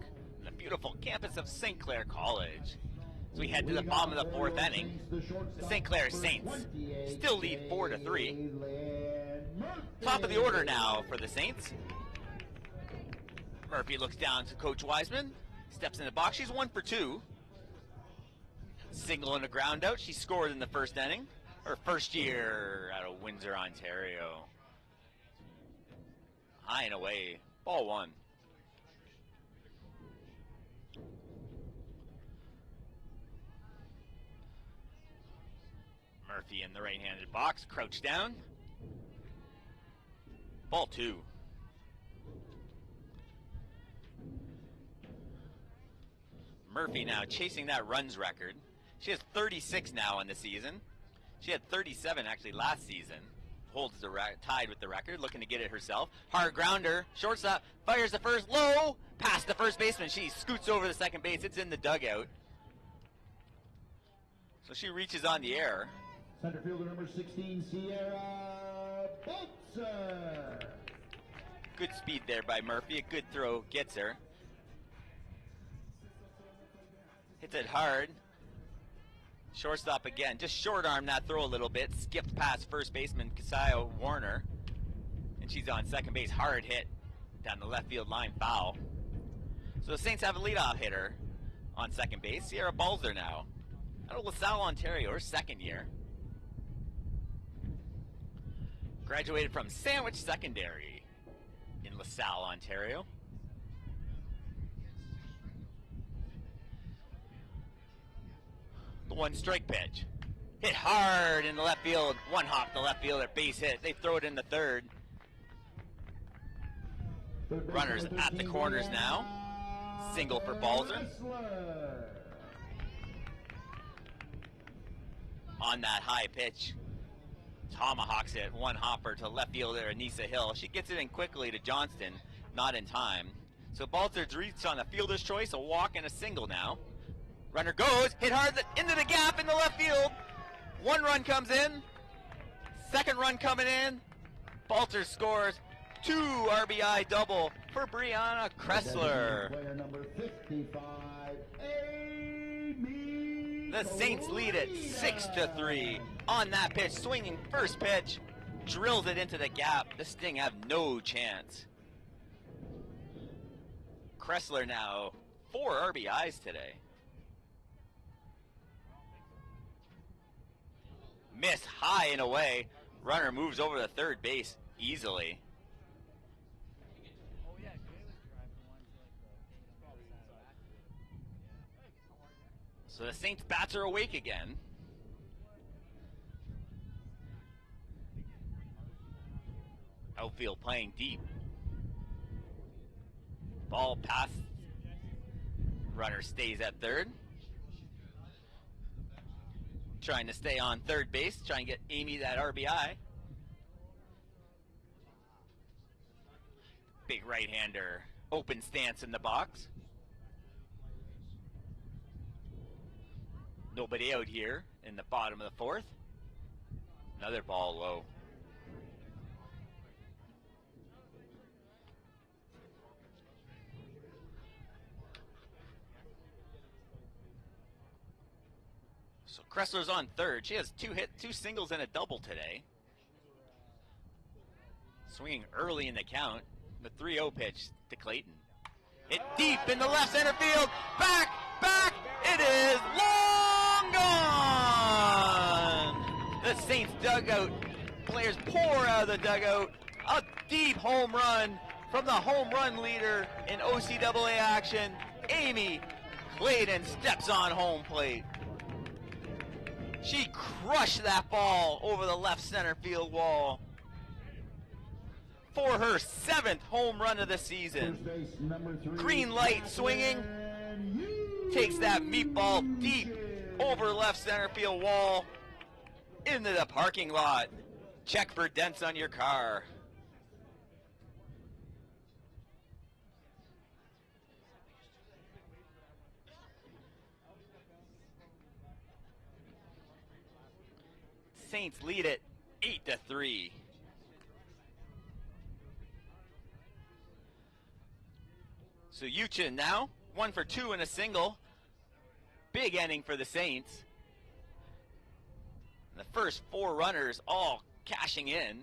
A: the beautiful campus of St. Clair College. As we head to the bottom of the 4th inning, the St. Clair Saints still lead 4-3. Top of the order now for the Saints. Murphy looks down to Coach Wiseman, steps in the box. She's 1 for 2. Single and a ground out. She scored in the 1st inning, her first year out of Windsor, Ontario. High and away, ball 1. Murphy in the right-handed box, crouch down. Ball 2. Murphy now chasing that runs record. She has 36 now in the season. She had 37 actually last season. Holds the tied with the record, looking to get it herself. Hard grounder, shortstop, fires the first, low, past the first baseman. She scoots over the second base. It's in the dugout. So she reaches on the air.
B: Center fielder number 16, Sierra Butzer.
A: Good speed there by Murphy. A good throw gets her. Hits it hard. Shortstop again, just short arm that throw a little bit, skipped past first baseman Kasayo Warner, and she's on second base. Hard hit down the left field line, foul. So the Saints have a leadoff hitter on second base, Sierra Balzer now, out of LaSalle, Ontario, her 2nd year. Graduated from Sandwich Secondary in LaSalle, Ontario. The 1 strike pitch. Hit hard in the left field. 1 hop to left fielder. Base hit. They throw it in the 3rd. Runners at the corners now. Single for Balzer. On that high pitch, tomahawks it. 1 hopper to left fielder Anissa Hill. She gets it in quickly to Johnston. Not in time. So Balzer's reached on a fielder's choice. A walk and a single now. Runner goes, hit hard into the gap in the left field. 1 run comes in. 2nd run coming in. Balzer scores. 2 RBI double for Brianna Kressler.
B: Player number 55,
A: The Saints lead it 6-3 on that pitch. Swinging first pitch. Drills it into the gap. The Sting have no chance. Kressler now 4 RBIs today. Miss high and away. Runner moves over to 3rd base easily. So the Saints bats are awake again. Outfield playing deep. Ball past. Runner stays at 3rd. Trying to stay on 3rd base, trying to get Amy that RBI. Big right-hander, open stance in the box. Nobody out here in the bottom of the fourth. Another ball low. So Kressler's on third. She has two singles and a double today. Swinging early in the count. The 3-0 pitch to Clayton. Hit deep in the left center field. Back. It is long gone. The Saints dugout. Players pour out of the dugout. A deep home run from the home run leader in OCAA action. Amy Clayton steps on home plate. She crushed that ball over the left center field wall for her 7th home run of the season. Green light swinging, takes that meatball deep over left center field wall into the parking lot. Check for dents on your car. Saints lead it 8-3. So Yuchin now 1 for 2 and a single. Big inning for the Saints. The first 4 runners all cashing in.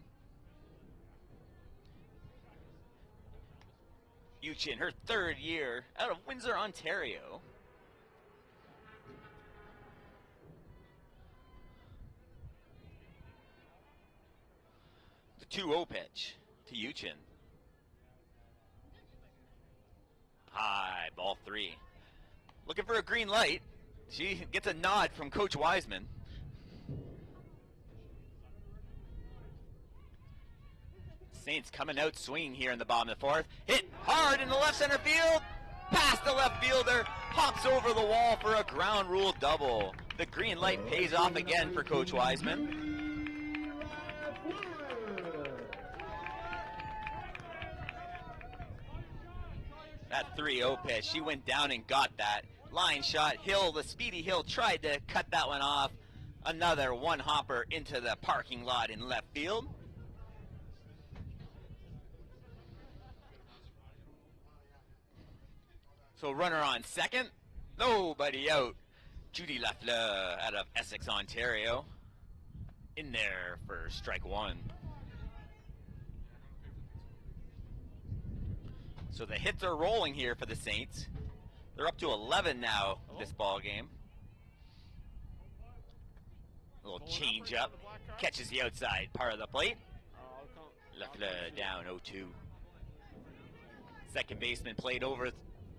A: Yuchin, her 3rd year out of Windsor, Ontario. The 2-0 pitch to Yuchin. High, ball 3. Looking for a green light. She gets a nod from Coach Wiseman. Saints coming out swinging here in the bottom of the 4th. Hit hard in the left center field. Past the left fielder. Hops over the wall for a ground rule double. The green light pays off again for Coach Wiseman. That 3-0 pitch, she went down and got that. Line shot, Hill, the speedy Hill tried to cut that one off. Another one hopper into the parking lot in left field. So runner on second, nobody out. Judy Lafleur out of Essex, Ontario. In there for strike 1. So the hits are rolling here for the Saints. They're up to 11 now this ball game. A little change up. Catches the outside part of the plate. Lafleur down 0-2. Second baseman played over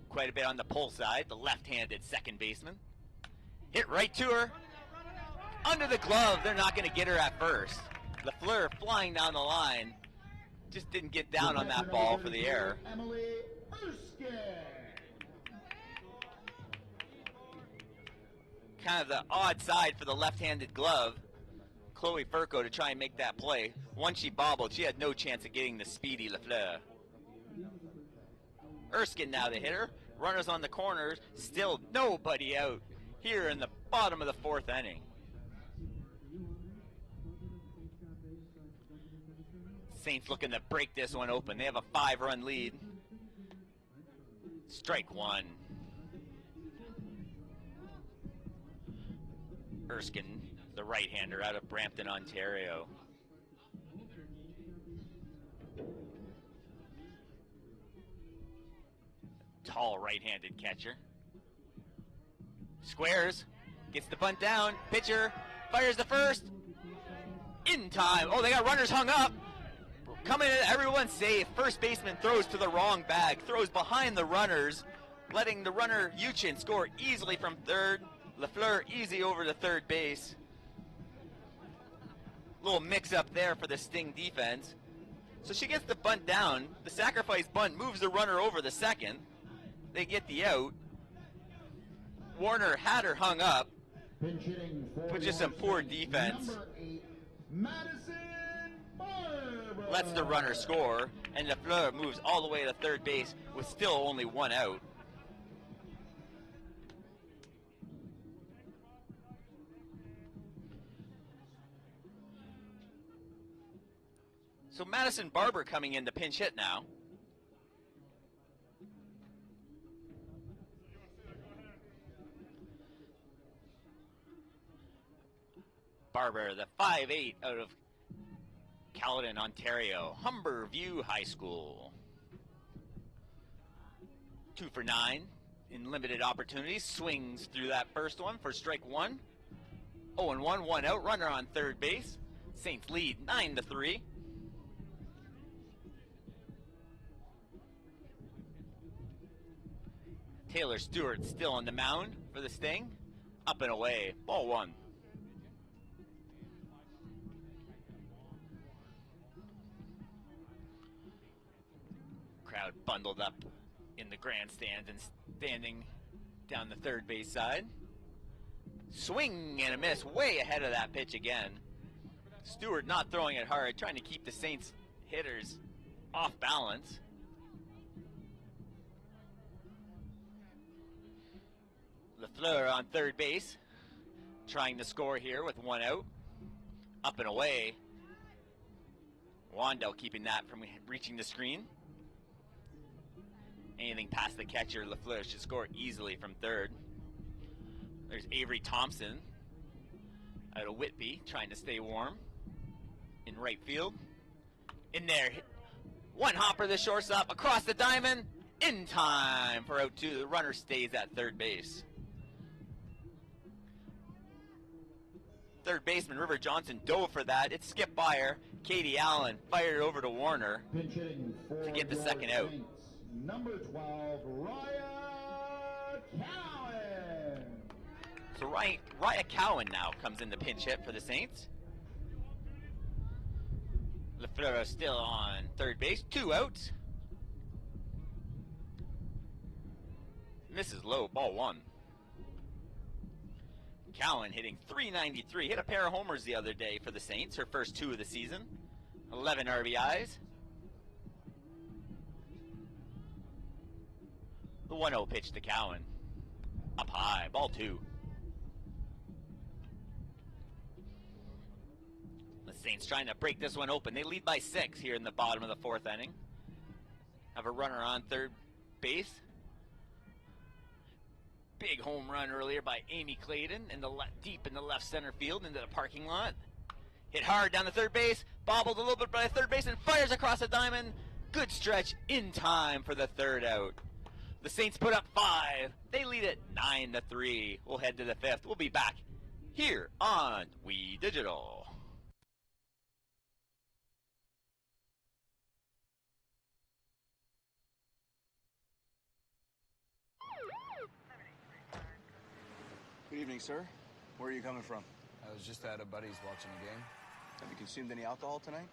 A: quite a bit on the pull side. The left-handed second baseman. Hit right to her. Under the glove. They're not going to get her at first. Lafleur flying down the line. Just didn't get down on that ball for the error. Kind of the odd side for the left-handed glove. Chloe Furco to try and make that play. Once she bobbled, she had no chance of getting the speedy Lafleur. Erskine now the hitter. Runners on the corners. Still nobody out here in the bottom of the 4th inning. Saints looking to break this one open. They have a 5-run lead. Strike 1. Erskine, the right-hander out of Brampton, Ontario. Tall right-handed catcher. Squares, gets the bunt down. Pitcher fires the first. In time. Oh, they got runners hung up. Coming in, everyone's safe. First baseman throws to the wrong bag. Throws behind the runners, letting the runner Yuchin score easily from third. Lafleur easy over to third base. Little mix-up there for the Sting defense. So she gets the bunt down. The sacrifice bunt moves the runner over the second. They get the out. Warner had her hung up, but just some poor defense. Lets the runner score, and Lafleur moves all the way to third base with still only 1 out. So Madison Barber coming in to pinch hit now. Barber, the 5'8" out of Caledon, Ontario, Humberview High School. 2 for 9 in limited opportunities. Swings through that first one for strike 1. 0-1, 1 out. Runner on third base. Saints lead 9-3. Taylor Stewart still on the mound for the Sting. Up and away. Ball 1. Crowd bundled up in the grandstand and standing down the third base side. Swing and a miss, way ahead of that pitch again. Stewart not throwing it hard, trying to keep the Saints hitters off balance. LaFleur on third base, trying to score here with 1 out. Up and away. Wandell keeping that from reaching the screen. Anything past the catcher, LaFleur should score easily from third. There's Avery Thompson out of Whitby, trying to stay warm in right field. In there, one hopper, the shortstop, across the diamond, in time for out 2. The runner stays at third base. Third baseman River Johnson dove for that. It's Skip Byer. Katie Allen fired it over to Warner to get the second out.
B: Number 12, Raya Cowan.
A: So Raya Cowan now comes in the pinch hit for the Saints. LaFleur still on third base. 2 outs. Misses low, ball 1. Cowan hitting .393. Hit a pair of homers the other day for the Saints, her first 2 of the season. 11 RBIs. The 1-0 pitch to Cowan. Up high, ball 2. The Saints trying to break this one open. They lead by 6 here in the bottom of the 4th inning. Have a runner on third base. Big home run earlier by Amy Clayton in the deep in the left center field into the parking lot. Hit hard down the third base, bobbled a little bit by the third base and fires across the diamond. Good stretch in time for the 3rd out. The Saints put up 5. They lead it 9-3. We'll head to the 5th. We'll be back here on We Digital.
N: Good evening, sir. Where are you coming from?
O: I was just at a buddy's watching a game.
N: Have you consumed any alcohol tonight?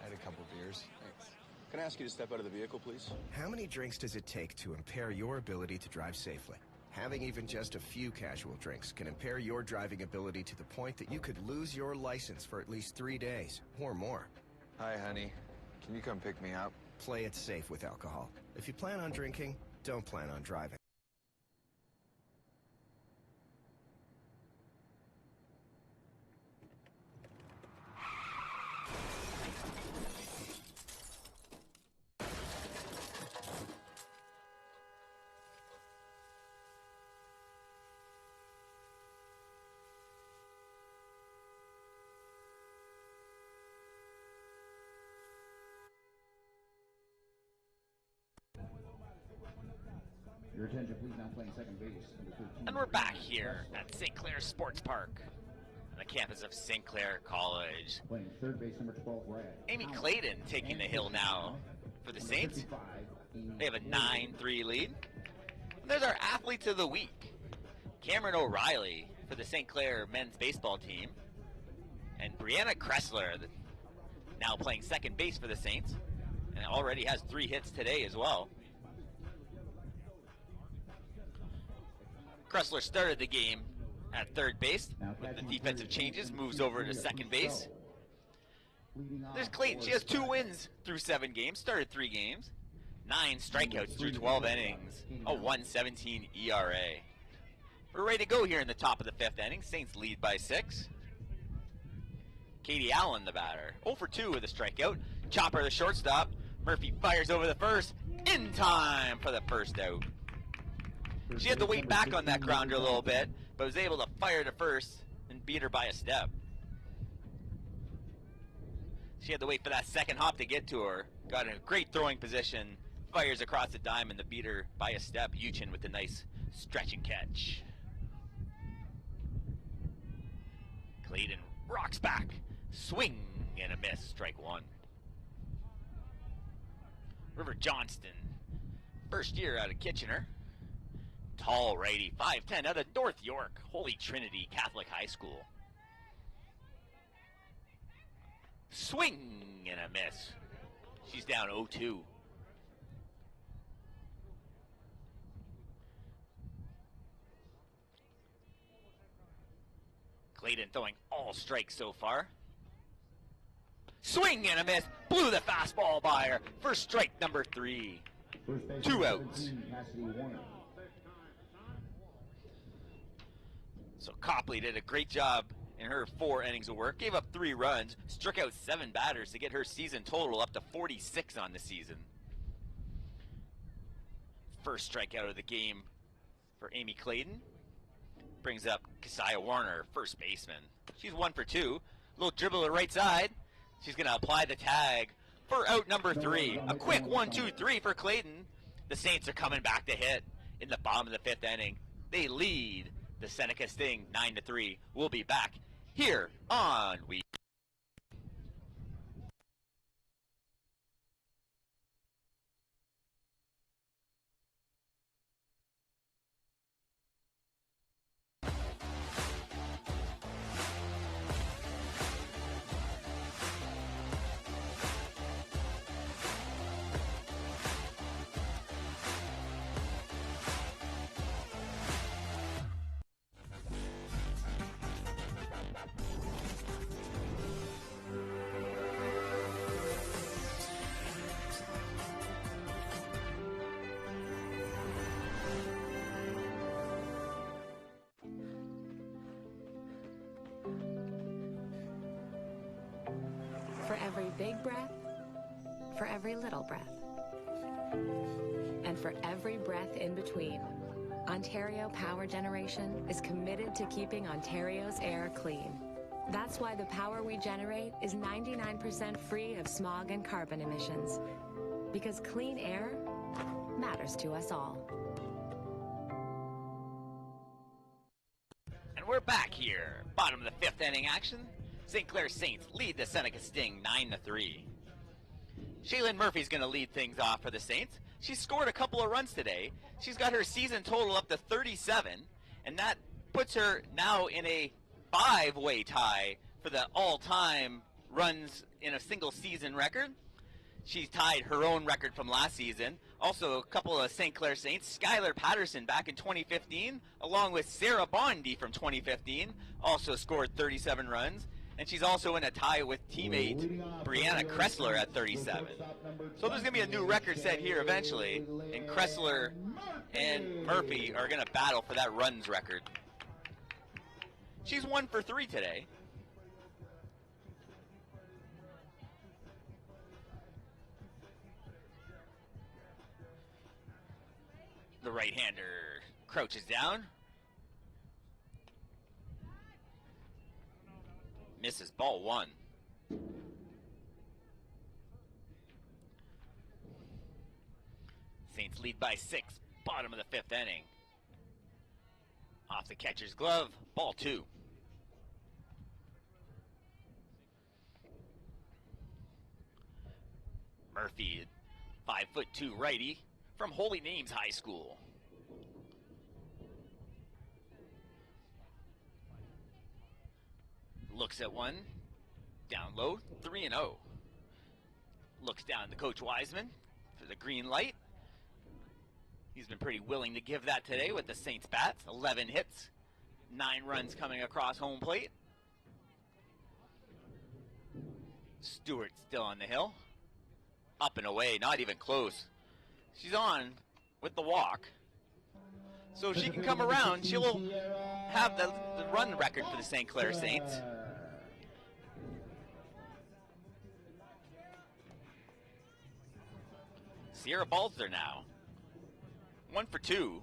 O: I had a couple beers.
N: Thanks. Can I ask you to step out of the vehicle, please?
P: How many drinks does it take to impair your ability to drive safely? Having even just a few casual drinks can impair your driving ability to the point that you could lose your license for at least 3 days or more.
O: Hi, honey. Can you come pick me up?
P: Play it safe with alcohol. If you plan on drinking, don't plan on driving.
B: Your attention, please, now playing second base. Number 13.
A: And we're back here at St. Clair Sports Park, on the campus of St. Clair College.
B: Playing third base, number 12, Raya.
A: Amy Clayton taking the hill now for the Saints. They have a 9-3 lead. And there's our Athletes of the Week. Cameron O'Reilly for the St. Clair men's baseball team. And Brianna Kressler, now playing second base for the Saints. And already has 3 hits today as well. Kressler started the game at third base. With the defensive changes, moves over to second base. There's Clayton. She has 2 wins through 7 games. Started 3 games. 9 strikeouts through 12 innings. A 1.17 ERA. We're ready to go here in the top of the 5th inning. Saints lead by 6. Katie Allen, the batter. 0 for 2 with a strikeout. Chopper, the shortstop. Murphy fires over the first, in time for the first out. She had to wait back on that grounder a little bit, but was able to fire to first and beat her by a step. She had to wait for that second hop to get to her. Got in a great throwing position, fires across the diamond to beat her by a step. Uchin with a nice stretch and catch. Clayton rocks back, swing and a miss, strike one. River Johnston, first year out of Kitchener. Tall righty, 5'10", out of North York, Holy Trinity Catholic High School. Swing and a miss. She's down 0-2. Clayton throwing all strikes so far. Swing and a miss. Blew the fastball by her. First strike, number 3. 2 outs. So Copley did a great job in her 4 innings of work. Gave up 3 runs. Struck out 7 batters to get her season total up to 46 on the season. First strikeout of the game for Amy Clayton. Brings up Keziah Warner, first baseman. She's 1 for 2. Little dribble to the right side. She's going to apply the tag for out number 3. A quick 1-2-3 for Clayton. The Saints are coming back to hit in the bottom of the 5th inning. They lead the Seneca Sting 9-3. We'll be back here on We.
C: For every big breath, for every little breath, and for every breath in between, Ontario Power Generation is committed to keeping Ontario's air clean. That's why the power we generate is 99% free of smog and carbon emissions. Because clean air matters to us all.
A: And we're back here. Bottom of the 5th inning action. St. Clair Saints lead the Seneca Sting 9-3. Shaylin Murphy's going to lead things off for the Saints. She scored a couple of runs today. She's got her season total up to 37, and that puts her now in a 5-way tie for the all-time runs in a single season record. She's tied her own record from last season. Also, a couple of St. Clair Saints. Skylar Patterson back in 2015, along with Sarah Bondi from 2015, also scored 37 runs. And she's also in a tie with teammate Brianna Kressler at 37. So there's going to be a new record set here eventually, and Kressler and Murphy are going to battle for that runs record. She's 1 for 3 today. The right-hander crouches down. Misses, ball 1. Saints lead by 6, bottom of the 5th inning. Off the catcher's glove, ball 2. Murphy, 5'2" righty from Holy Names High School. Looks at one, down low, 3-0. Looks down to Coach Wiseman for the green light. He's been pretty willing to give that today with the Saints bats. 11 hits, 9 runs coming across home plate. Stewart still on the hill. Up and away, not even close. She's on with the walk. So if she can come around, she'll have the run record for the St. Clair Saints. Sierra Balzer now. 1 for 2.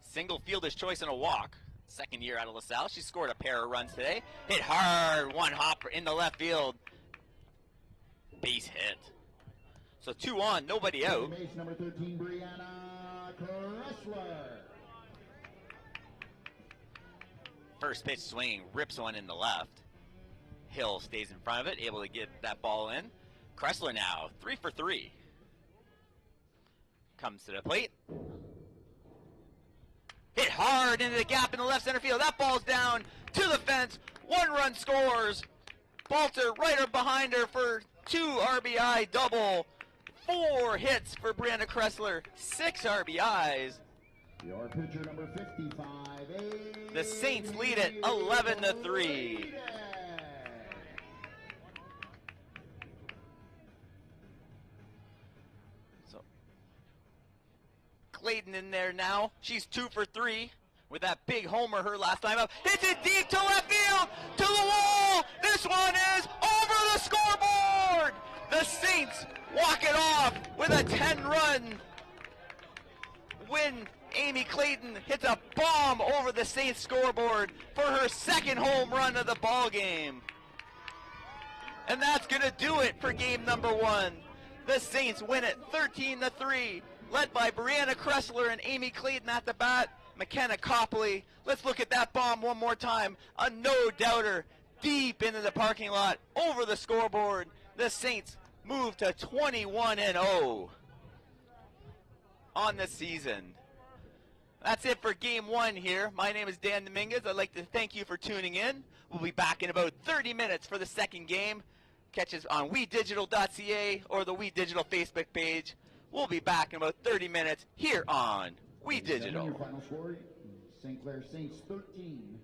A: Single fielder's choice and a walk. Second year out of LaSalle. She scored a pair of runs today. Hit hard. One hop in the left field. Base hit. So 2 on, nobody out.
B: Base number 13, Brianna Kressler.
A: First pitch swing, rips one in the left. Hill stays in front of it, able to get that ball in. Kressler now, 3 for 3. Comes to the plate. Hit hard into the gap in the left center field. That ball's down to the fence. 1 run scores. Balter right up behind her for 2 RBI double. 4 hits for Brianna Kressler. 6 RBIs.
B: Your pitcher number 55.
A: The Saints lead it 11-3. So Clayton in there now. She's 2 for 3 with that big homer her last time up. Hits it deep to left field, to the wall. This one is over the scoreboard. The Saints walk it off with a 10-run win. Amy Clayton hits a bomb over the Saints scoreboard for her 2nd home run of the ball game. And that's going to do it for game number 1. The Saints win it 13-3, led by Brianna Kressler and Amy Clayton at the bat. McKenna Copley. Let's look at that bomb one more time. A no-doubter deep into the parking lot over the scoreboard. The Saints move to 21-0 on the season. That's it for game 1 here. My name is Dan Dominguez. I'd like to thank you for tuning in. We'll be back in about 30 minutes for the second game. Catch us on WeDigital.ca or the WeDigital Facebook page. We'll be back in about 30 minutes here on WeDigital.
B: Your final score, St. Clair Saints 13,